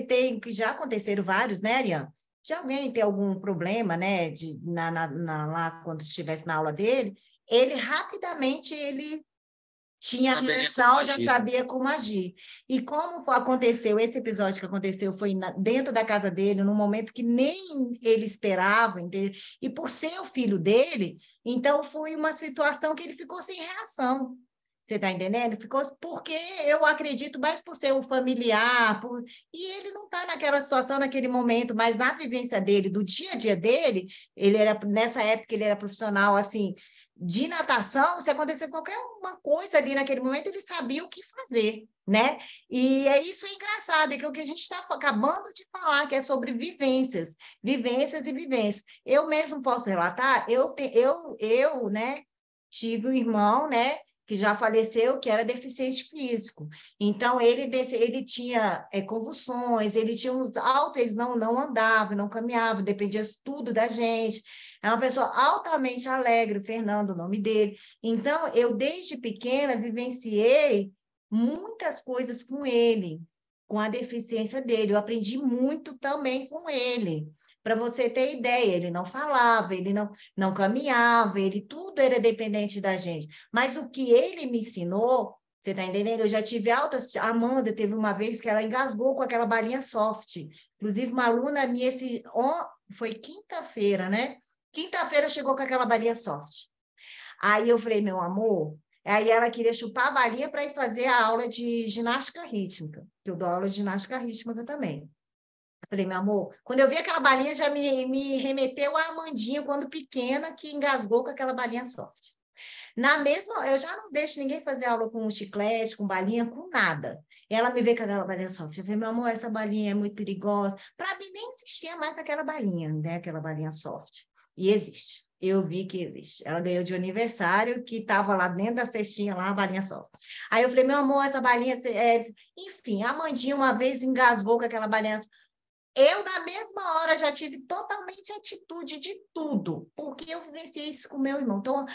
tem, que já aconteceram vários, né, Ariane? De alguém ter algum problema, né, lá quando estivesse na aula dele, ele rapidamente ele tinha reação, já sabia como agir. E como aconteceu, esse episódio que aconteceu foi dentro da casa dele, num momento que nem ele esperava, entendeu? E por ser o filho dele, então foi uma situação que ele ficou sem reação. Você está entendendo? Ficou porque eu acredito mais por ser um familiar, e ele não está naquela situação, naquele momento, mas na vivência dele, do dia a dia dele, nessa época ele era profissional assim de natação, se acontecer qualquer uma coisa ali naquele momento, ele sabia o que fazer, né? E isso é engraçado, é que o que a gente está acabando de falar, que é sobre vivências, vivências e vivências. Eu mesmo posso relatar, né, tive um irmão, né, que já faleceu, que era deficiente físico. Então, ele tinha convulsões, ele tinha altos, ele não andava, não caminhava, dependia tudo da gente. É uma pessoa altamente alegre, o Fernando, o nome dele. Então, eu, desde pequena, vivenciei muitas coisas com ele, com a deficiência dele. Eu aprendi muito também com ele. Para você ter ideia, ele não falava, ele não caminhava, ele tudo era dependente da gente. Mas o que ele me ensinou, você está entendendo? Eu já tive altas. A Amanda teve uma vez que ela engasgou com aquela balinha soft. Inclusive, uma aluna minha, foi quinta-feira, né? Quinta-feira chegou com aquela balinha soft. Aí eu falei, meu amor, aí ela queria chupar a balinha para ir fazer a aula de ginástica rítmica, que eu dou aula de ginástica rítmica também. Eu falei, meu amor, quando eu vi aquela balinha, já me remeteu a Amandinha, quando pequena, que engasgou com aquela balinha soft. Na mesma, eu já não deixo ninguém fazer aula com chiclete, com balinha, com nada. E ela me vê com aquela balinha soft. Eu falei, meu amor, essa balinha é muito perigosa. Para mim, nem existia mais aquela balinha, né? Aquela balinha soft. E existe. Eu vi que existe. Ela ganhou de aniversário, que estava lá dentro da cestinha, lá, a balinha soft. Aí eu falei, meu amor, essa balinha... Enfim, a Amandinha uma vez engasgou com aquela balinha soft. Eu, na mesma hora, já tive totalmente atitude de tudo, porque eu vivenciei isso com meu irmão. Então,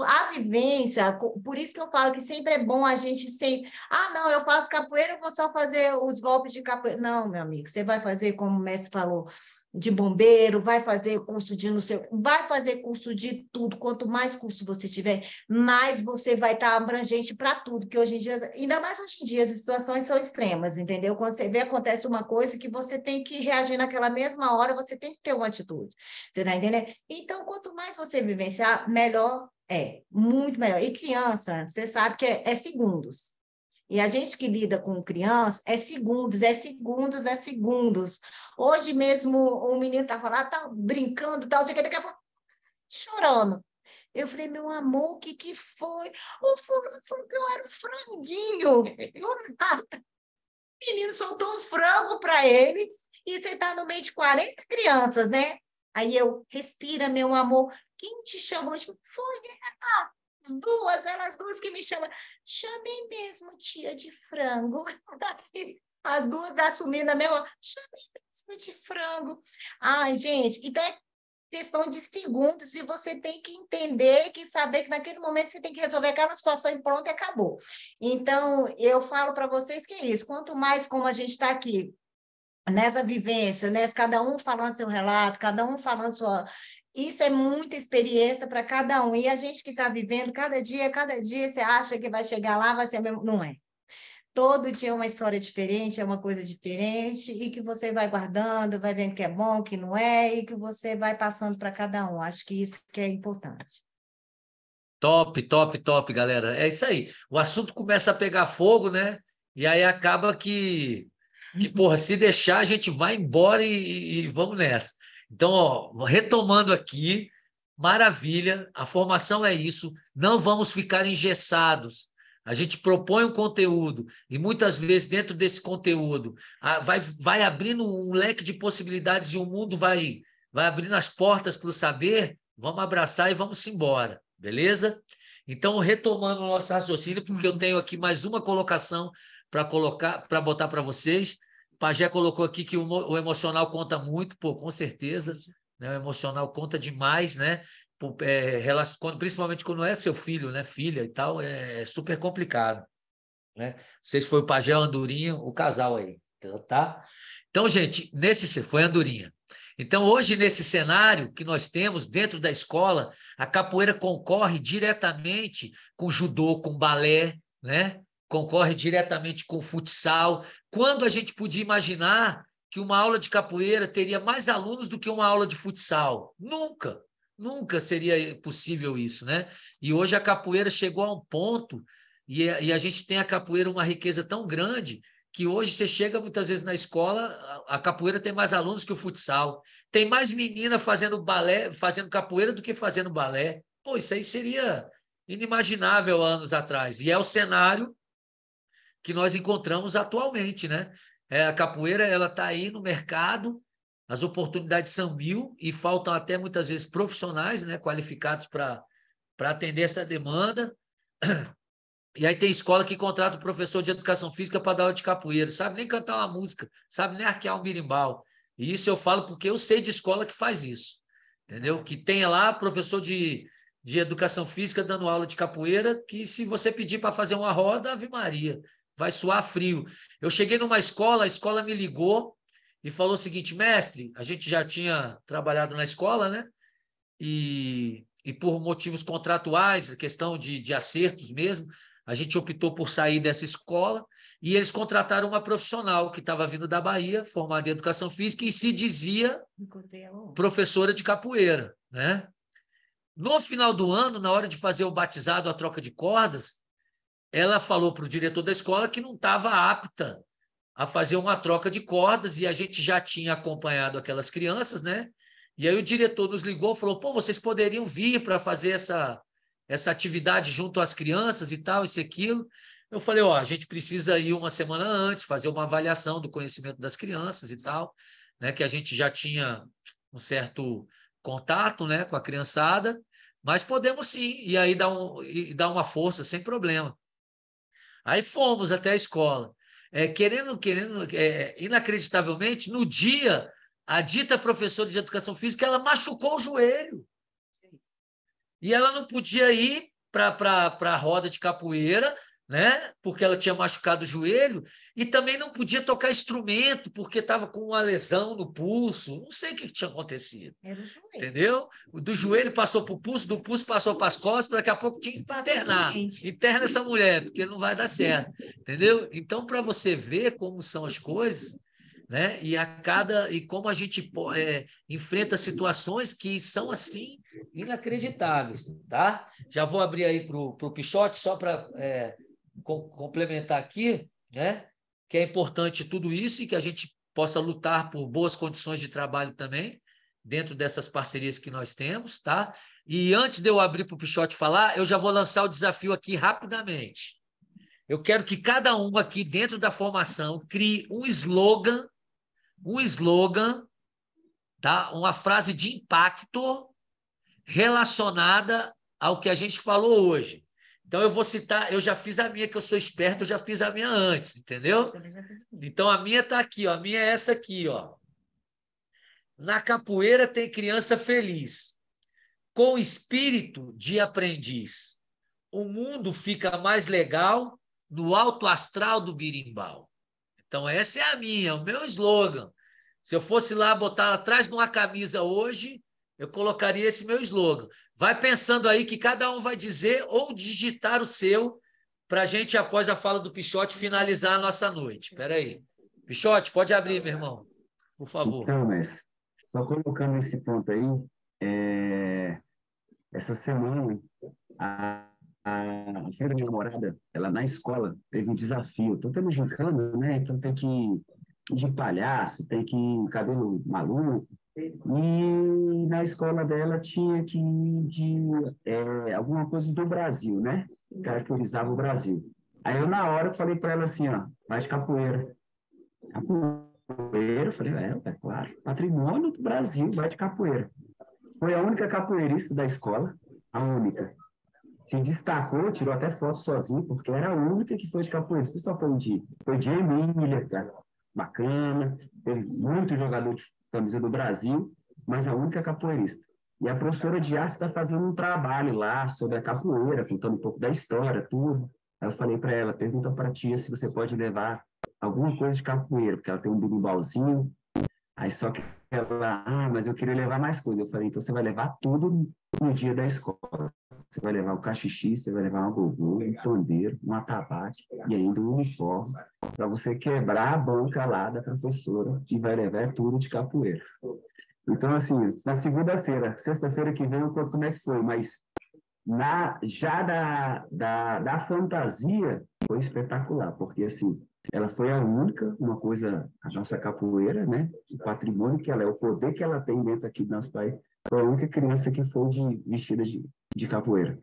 a vivência, por isso que eu falo que sempre é bom a gente sempre... Ah, não, eu faço capoeira, eu vou só fazer os golpes de capoeira. Não, meu amigo, você vai fazer, como o mestre falou, de bombeiro, vai fazer curso de não sei, vai fazer curso de tudo. Quanto mais curso você tiver, mais você vai estar abrangente para tudo, que hoje em dia, ainda mais hoje em dia, as situações são extremas, entendeu? Quando você vê, acontece uma coisa que você tem que reagir naquela mesma hora, você tem que ter uma atitude. Você está entendendo? Então, quanto mais você vivenciar, melhor muito melhor. E criança, você sabe que é segundos. E a gente que lida com criança é segundos, é segundos, é segundos. Hoje mesmo um menino estava lá, tá brincando, tal, daqui a pouco chorando. Eu falei, meu amor, o que foi? O fulano falou que eu era um franguinho. Do nada. O menino soltou um frango para ele e você está no meio de 40 crianças, né? Aí eu, respira, meu amor. Quem te chamou? Foi ela. As duas que me chamam. Chamei mesmo tia de frango. As duas assumindo a mesma. Chamei mesmo de frango. Ai, gente, então é questão de segundos e você tem que entender, que saber que naquele momento você tem que resolver aquela situação e pronto, e acabou. Então, eu falo para vocês que é isso. Quanto mais como a gente está aqui, nessa vivência, né? Cada um falando seu relato, cada um falando sua... Isso é muita experiência para cada um. E a gente que está vivendo, cada dia você acha que vai chegar lá, vai ser mesmo. Não é. todo dia é uma história diferente, é uma coisa diferente, e que você vai guardando, vai vendo que é bom, que não é, e que você vai passando para cada um. Acho que isso que é importante. Top, top, top, galera. É isso aí. O assunto começa a pegar fogo, né? E aí acaba porra, se deixar, a gente vai embora e vamos nessa. Então, ó, retomando aqui, maravilha, a formação é isso, não vamos ficar engessados. A gente propõe um conteúdo e muitas vezes dentro desse conteúdo vai abrindo um leque de possibilidades e o mundo vai abrindo as portas para o saber, vamos abraçar e vamos embora, beleza? Então, retomando o nosso raciocínio, porque eu tenho aqui mais uma colocação para botar para vocês. Pajé colocou aqui que o emocional conta muito, pô, com certeza, né? O emocional conta demais, né? Principalmente quando é seu filho, né? Filha e tal, é super complicado, né? Não sei se foi o Pajé ou a Andorinha, o casal aí, tá? Então, gente, foi a Andorinha. Então, hoje, nesse cenário que nós temos dentro da escola, a capoeira concorre diretamente com judô, com balé, né? Concorre diretamente com futsal. Quando a gente podia imaginar que uma aula de capoeira teria mais alunos do que uma aula de futsal? Nunca, nunca seria possível isso, né? E hoje a capoeira chegou a um ponto, e a gente tem a capoeira uma riqueza tão grande, que hoje você chega muitas vezes na escola, a capoeira tem mais alunos que o futsal. Tem mais menina fazendo balé, fazendo capoeira do que fazendo balé. Pô, isso aí seria inimaginável há anos atrás. E é o cenário que nós encontramos atualmente, né? A capoeira, ela está aí no mercado, as oportunidades são mil e faltam até muitas vezes profissionais, né, qualificados para atender essa demanda. E aí tem escola que contrata o professor de educação física para dar aula de capoeira, sabe nem cantar uma música, sabe nem arquear um birimbau. E isso eu falo porque eu sei de escola que faz isso, entendeu? Que tenha lá professor de educação física dando aula de capoeira, que se você pedir para fazer uma roda, Ave Maria, vai suar frio. Eu cheguei numa escola, a escola me ligou e falou o seguinte: mestre, a gente já tinha trabalhado na escola, né? E por motivos contratuais, questão de acertos mesmo, a gente optou por sair dessa escola e eles contrataram uma profissional que estava vindo da Bahia, formada em educação física, e se dizia professora de capoeira, né? No final do ano, na hora de fazer o batizado, a troca de cordas, ela falou para o diretor da escola que não estava apta a fazer uma troca de cordas, e a gente já tinha acompanhado aquelas crianças, né? E aí o diretor nos ligou e falou: pô, vocês poderiam vir para fazer essa atividade junto às crianças e tal, isso e aquilo. Eu falei: ó, a gente precisa ir uma semana antes, fazer uma avaliação do conhecimento das crianças e tal, né? Que a gente já tinha um certo contato, né, com a criançada, mas podemos sim, e aí dar uma força sem problema. Aí fomos até a escola. Querendo, inacreditavelmente, no dia, a dita professora de educação física, ela machucou o joelho. E ela não podia ir para a roda de capoeira, né? Porque ela tinha machucado o joelho, e também não podia tocar instrumento, porque estava com uma lesão no pulso. Não sei o que tinha acontecido. Era o joelho. Entendeu? Do joelho passou para o pulso, do pulso passou para as costas, daqui a pouco tinha que internar. Interna essa mulher, porque não vai dar certo. Entendeu? Então, para você ver como são as coisas, né? E como a gente enfrenta situações que são assim inacreditáveis, tá? Já vou abrir aí para o Pichote só para complementar aqui, né? Que é importante tudo isso e que a gente possa lutar por boas condições de trabalho também dentro dessas parcerias que nós temos, tá? E antes de eu abrir para o Pichote falar, eu já vou lançar o desafio aqui rapidamente. Eu quero que cada um aqui dentro da formação crie um slogan, tá? Uma frase de impacto relacionada ao que a gente falou hoje. Então, eu vou citar, eu já fiz a minha, que eu sou esperto, eu já fiz a minha antes, entendeu? Então, a minha está aqui, ó. A minha é essa aqui, ó. Na capoeira tem criança feliz, com espírito de aprendiz. O mundo fica mais legal no alto astral do birimbau. Então, essa é a minha, o meu slogan. Se eu fosse lá botar atrás de uma camisa hoje, eu colocaria esse meu slogan. Vai pensando aí que cada um vai dizer ou digitar o seu para a gente, após a fala do Pichote, finalizar a nossa noite. Espera aí. Pichote, pode abrir, meu irmão, por favor. Então, mas só colocando esse ponto aí, essa semana, a, a filha da minha namorada, ela na escola teve um desafio. Estou tendo gincana, né? Então tem que ir de palhaço, tem que ir cabelo maluco. E na escola dela tinha que ir de alguma coisa do Brasil, né? Caracterizava o Brasil. Aí eu, na hora, falei para ela assim, ó, vai de capoeira. Capoeira, eu falei, é claro, patrimônio do Brasil, vai de capoeira. Foi a única capoeirista da escola, a única. Se destacou, tirou até foto sozinho, porque era a única que foi de capoeira. O pessoal foi de Emília, cara, bacana, teve muito jogador de camisa do Brasil, mas a única capoeirista. E a professora de arte está fazendo um trabalho lá sobre a capoeira, contando um pouco da história, tudo. Aí eu falei para ela, pergunta para a tia se você pode levar alguma coisa de capoeira, porque ela tem um birimbalzinho. Aí só que ela, mas eu queria levar mais coisa. Eu falei, então você vai levar tudo no dia da escola. Você vai levar o cachixi, você vai levar um gogô, um pandeiro, um atabaque e ainda um uniforme para você quebrar a banca lá da professora e vai levar tudo de capoeira. Então, assim, na segunda-feira, sexta-feira que vem eu conto como é que foi, mas já da fantasia foi espetacular, porque, assim, ela foi a única, uma coisa, a nossa capoeira, né? O patrimônio que ela é, o poder que ela tem dentro aqui do nosso país, foi a única criança que foi vestida de capoeira.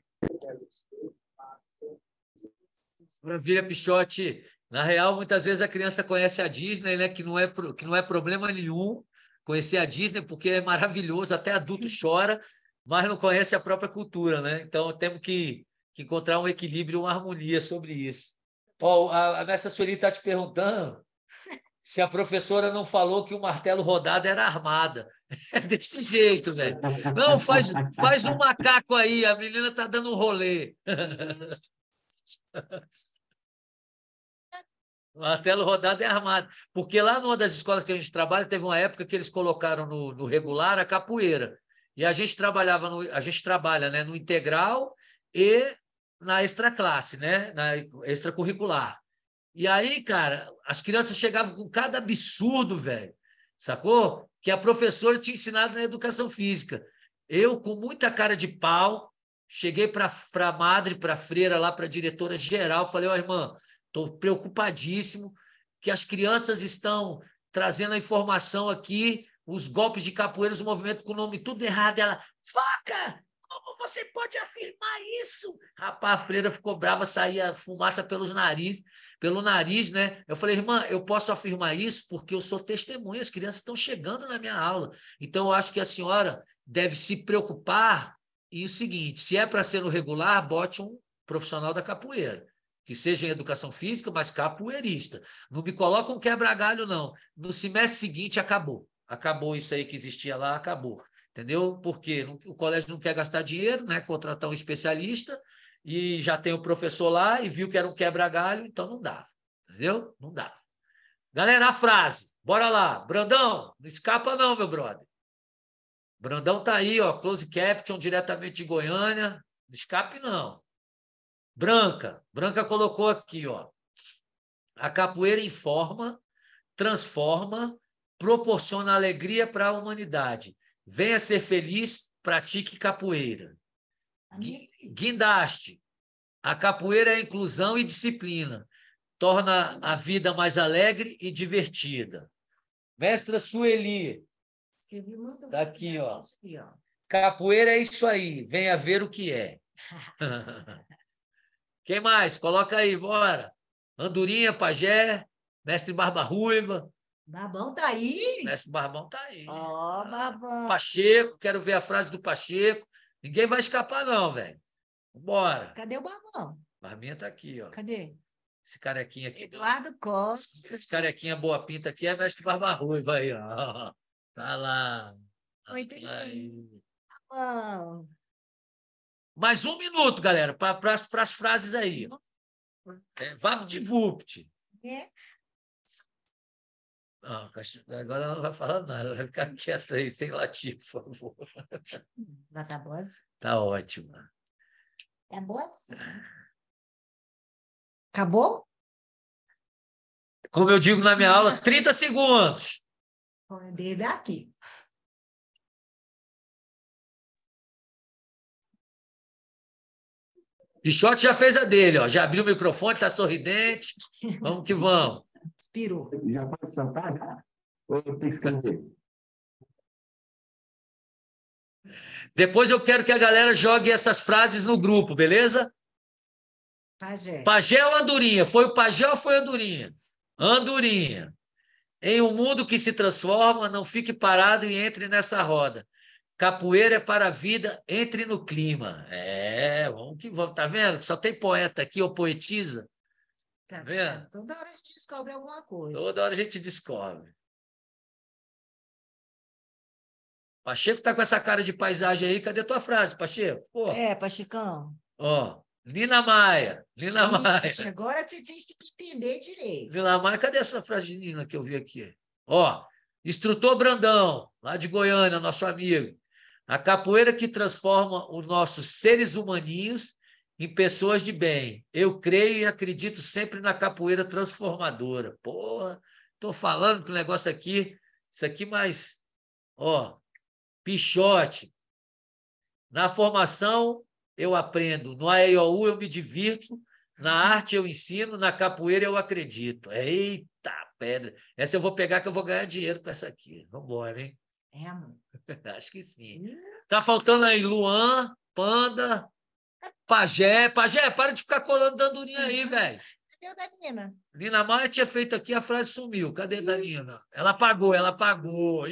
Maravilha, Pichote. Na real, muitas vezes a criança conhece a Disney, né? Que não é problema nenhum conhecer a Disney, porque é maravilhoso, até adulto chora, mas não conhece a própria cultura, né? Então temos que encontrar um equilíbrio, uma harmonia sobre isso. Ó, a mestra Sueli está te perguntando se a professora não falou que o martelo rodado era armada. É desse jeito, velho. Não, faz um macaco aí, a menina tá dando um rolê. O martelo rodado é armado. Porque lá numa das escolas que a gente trabalha, teve uma época que eles colocaram no regular a capoeira. E a gente trabalha, né, no integral e na extra classe, né, na extracurricular. E aí, cara, as crianças chegavam com cada absurdo, velho, sacou? Que a professora tinha ensinado na educação física. Eu, com muita cara de pau, cheguei para a madre, para a freira, lá para a diretora geral, falei, ó, irmã, estou preocupadíssimo que as crianças estão trazendo a informação aqui, os golpes de capoeira, os movimentos com o nome tudo errado. Ela, vaca, como você pode afirmar isso? Rapaz, a freira ficou brava, saía fumaça pelo nariz, né? Eu falei, irmã, eu posso afirmar isso porque eu sou testemunha, as crianças estão chegando na minha aula. Então, eu acho que a senhora deve se preocupar em o seguinte, se é para ser no regular, bote um profissional da capoeira, que seja em educação física, mas capoeirista. Não me coloca um quebra-galho, não. No semestre seguinte, acabou. Acabou isso aí que existia lá, acabou. Entendeu? Porque o colégio não quer gastar dinheiro, né? Contratar um especialista, e já tem o professor lá e viu que era um quebra-galho, então não dava. Entendeu? Não dava. Galera, a frase. Bora lá. Brandão, não escapa não, meu brother. Brandão tá aí, ó, close caption, diretamente de Goiânia. Não escape, não. Branca colocou aqui, ó. A capoeira informa, transforma, proporciona alegria para a humanidade. Venha ser feliz, pratique capoeira. Guindaste. A capoeira é inclusão e disciplina. Torna a vida mais alegre e divertida. Mestra Sueli. Está aqui, ó. Capoeira é isso aí. Venha ver o que é. Quem mais? Coloca aí, bora. Andorinha, Pajé, Mestre Barba Ruiva. Barbão tá aí? Mestre Barbão tá aí. Ó, Barbão. Pacheco, quero ver a frase do Pacheco. Ninguém vai escapar, não, velho. Bora. Cadê o Barbão? Barbinha tá aqui, ó. Cadê? Esse carequinha aqui. Eduardo Costa. Esse carequinha boa pinta aqui é Mestre Barba Ruiva aí, ó. Tá lá. Muito Aí. bom. Mais um minuto, galera, para as frases aí. Vapt-vupt. É. Agora ela não vai falar nada, ela vai ficar quieta aí, sem latir, por favor. Lá tá boa? Tá ótimo. Tá boa? Acabou? Como eu digo na minha aula, 30 segundos. Põe o dedo aqui. Pichote já fez a dele, ó. Já abriu o microfone, está sorridente. Vamos que vamos. Inspirou. Já pode saltar? Já? Ou tem que escrever? Depois eu quero que a galera jogue essas frases no grupo, beleza? Pajé. Pajé ou Andorinha? Foi o Pajé ou foi a Andorinha? Andorinha. Em um mundo que se transforma, não fique parado e entre nessa roda. Capoeira é para a vida, entre no clima. Vamos que vamos. Tá vendo? Só tem poeta aqui, ou poetisa. Tá vendo? Toda hora a gente descobre alguma coisa. Toda hora a gente descobre. Pacheco tá com essa cara de paisagem aí. Cadê tua frase, Pacheco? Pô. Pachecão. Ó, Lina Maia. Lina Maia. Ixi, agora você tem que entender direito. Lina Maia, cadê essa frase de Lina que eu vi aqui? Ó, instrutor Brandão, lá de Goiânia, nosso amigo. A capoeira que transforma os nossos seres humaninhos em pessoas de bem. Eu creio e acredito sempre na capoeira transformadora. Porra, tô falando que o negócio aqui, isso aqui mais, ó, Pichote. Na formação eu aprendo, no AEOU eu me divirto, na arte eu ensino, na capoeira eu acredito. Eita pedra! Essa eu vou pegar que eu vou ganhar dinheiro com essa aqui. Vamos embora, hein? É, amor. Acho que sim. Tá faltando aí Luan, Panda, Pajé. Pajé, para de ficar colando Dandurinha aí, velho. Cadê o da Nina? Lina Maia tinha feito aqui, a frase sumiu. Cadê a Nina? Ela apagou, ela apagou.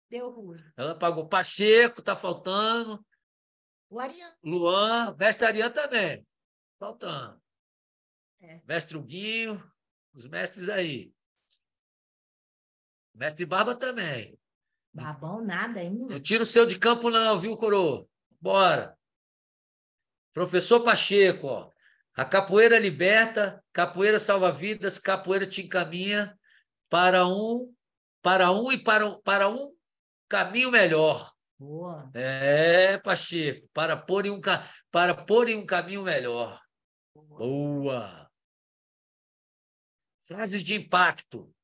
Deu ruim. Ela apagou. Pacheco, tá faltando. O Ariano. Luan, mestre Ariano também. Faltando. Mestre Huguinho, os mestres aí. Mestre Barba também. Babão, nada ainda. Não tira o seu de campo, não, viu, coroa? Bora. Professor Pacheco, ó. A capoeira liberta, capoeira salva vidas, capoeira te encaminha para um caminho melhor. Boa. Pacheco, para pôr em um caminho melhor. Boa. Frases de impacto.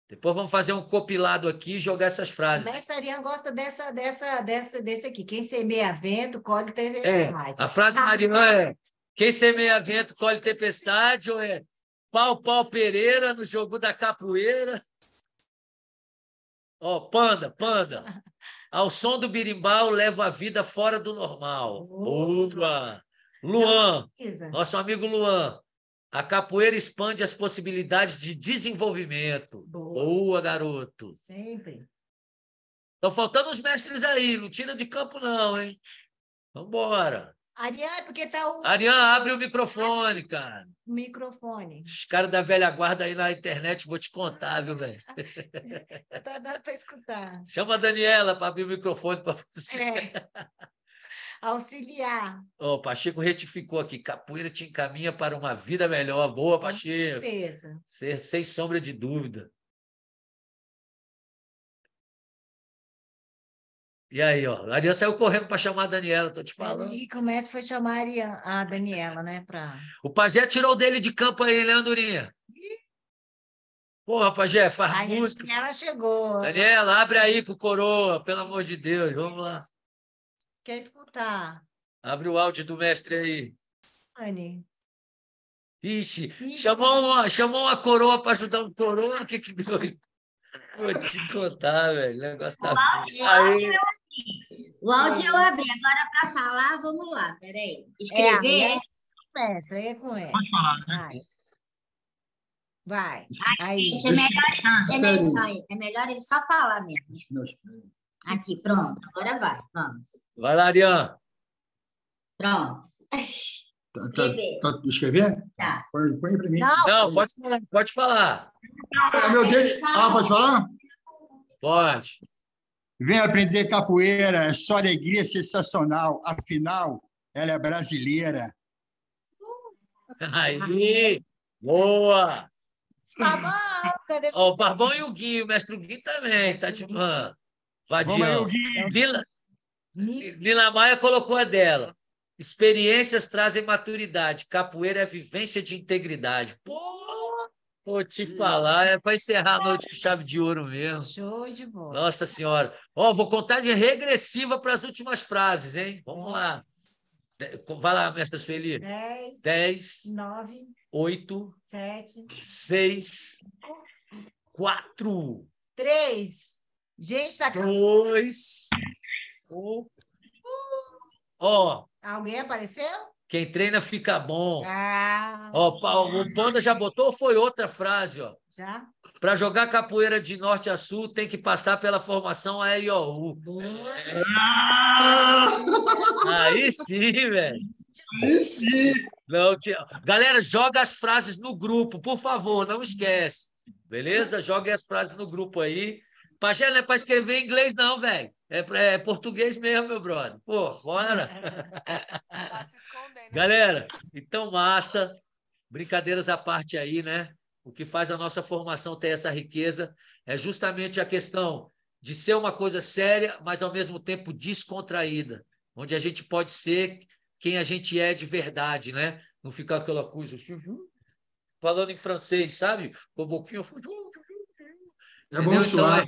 Depois vamos fazer um compilado aqui e jogar essas frases. O mestre Ariano gosta desse aqui. Quem semeia vento, colhe tempestade. A frase do Ariano é: quem semeia vento, colhe tempestade, ou é pau, pau, Pereira, no jogo da capoeira. Ó, Panda. Ao som do birimbau, levo a vida fora do normal. Boa! Luan, nosso amigo Luan. A capoeira expande as possibilidades de desenvolvimento. Boa, garoto. Sempre. Estão faltando os mestres aí. Não tira de campo, não, hein? Vamos embora. Ariane, porque tá o... Ariane, abre o microfone, cara. O microfone. Os caras da velha guarda aí na internet, vou te contar, viu, velho? Tá dando para escutar. Chama a Daniela para abrir o microfone para você. Auxiliar. O Pacheco retificou aqui. Capoeira te encaminha para uma vida melhor. Boa, Pacheco. Com certeza. Sem sombra de dúvida. E aí, ó. A Ariane saiu correndo para chamar a Daniela, tô te falando. E começa a chamar a Daniela, né? O Pajé tirou dele de campo aí, né, Andorinha? Porra, Pajé, faz música. A Daniela chegou. Daniela, abre aí pro coroa, pelo amor de Deus. Vamos lá. Quer escutar? Abre o áudio do mestre aí. Anny. Ixi, chamou uma coroa para ajudar um coroa. O que deu? Vou te contar, velho. O negócio tá aí. O áudio eu abri. Agora, para falar, vamos lá. Peraí. Escrever. Mestre, é com ela. Pode falar, né? Vai. Aí. Gente, é melhor ele só falar mesmo. Aqui, pronto. Agora vai. Vamos. Vai lá, Ariane. Pronto. Tá escrevendo? Tá. Põe para mim. Não, pode falar. Meu Deus. Pode falar? Pode. Vem aprender capoeira, é só alegria sensacional. Afinal, ela é brasileira. Aí, boa. Barbão, cadê você? O Barbão e o Gui, o mestre Gui também, tá de van. Vadião. Lila Maia colocou a dela. Experiências trazem maturidade. Capoeira é vivência de integridade. Pô, vou te falar, é para encerrar a noite com chave de ouro mesmo. Show de bola. Nossa Senhora. Ó, vou contar de regressiva para as últimas frases, hein? Vamos lá. Vai lá, mestra Sueli. 10, 9, 8, 7, 6, 4, 3. Gente, tá... 2, 1. Ó, Alguém apareceu? quem treina fica bom. Ah, Ó, o Panda já botou ou foi outra frase, ó? já? Para jogar capoeira de norte a sul, tem que passar pela formação AIOU. Aí sim, velho. Aí sim. Não, galera, joga as frases no grupo, por favor, não esquece. Beleza? Joguem as frases no grupo aí. Pajé não é para escrever em inglês, não, velho. É português mesmo, meu brother. Pô, bora. Tá se escondendo. Galera, então massa. Brincadeiras à parte aí, né? O que faz a nossa formação ter essa riqueza é justamente a questão de ser uma coisa séria, mas ao mesmo tempo descontraída, onde a gente pode ser quem a gente é de verdade, né? Não ficar aquela coisa assim, falando em francês, sabe? Com a boquinha. É bom Entendeu? Então suar.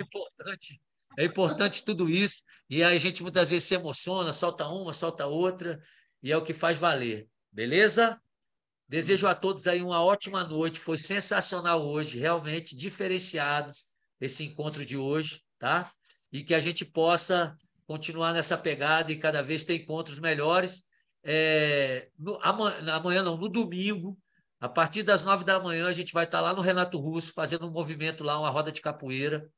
é importante tudo isso. E aí a gente muitas vezes se emociona, solta uma, solta outra, e é o que faz valer. Beleza? Desejo a todos aí uma ótima noite. Foi sensacional hoje, realmente diferenciado esse encontro de hoje, tá? E que a gente possa continuar nessa pegada e cada vez ter encontros melhores. Amanhã não, no domingo, a partir das 9 da manhã, a gente vai estar lá no Renato Russo, fazendo um movimento lá, uma roda de capoeira.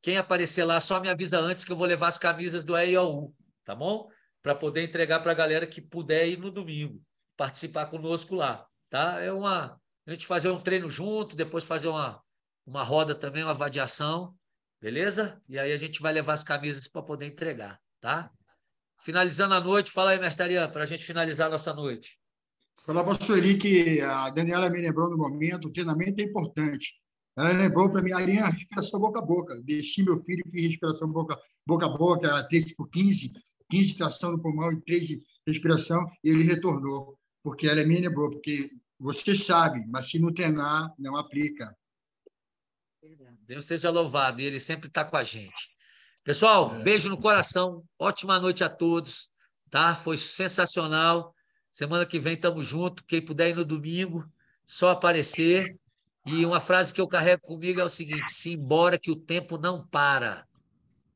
Quem aparecer lá, só me avisa antes que eu vou levar as camisas do EIOU, tá bom? Para poder entregar para a galera que puder ir no domingo, participar conosco lá, tá? A gente fazer um treino junto, depois fazer uma roda também, uma vadiação, beleza? E aí a gente vai levar as camisas para poder entregar, tá? Finalizando a noite, fala aí, mestre Ariane, para a gente finalizar a nossa noite. Falar para a Sueli que a Daniela me lembrou no momento, o treinamento é importante. Ela lembrou para mim, Arinha, respiração boca a boca. Deixei meu filho, fiz respiração boca a boca, 13 por 15, 15 tração no pulmão e 3 de respiração, e ele retornou, porque ela me lembrou, porque você sabe, mas se não treinar, não aplica. Deus seja louvado, e ele sempre está com a gente. Pessoal, beijo no coração, ótima noite a todos, tá? Foi sensacional. Semana que vem estamos juntos. Quem puder ir no domingo, só aparecer. E uma frase que eu carrego comigo é o seguinte: se embora que o tempo não para.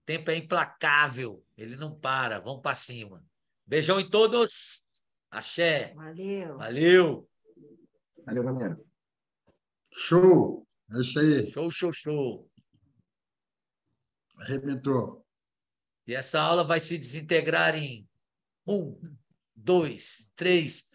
O tempo é implacável, ele não para. Vamos para cima. Beijão em todos. Axé. Valeu. Valeu. Valeu, galera. Show! É isso aí. Show, show, show. Arrebentou. E essa aula vai se desintegrar em 1, 2, 3.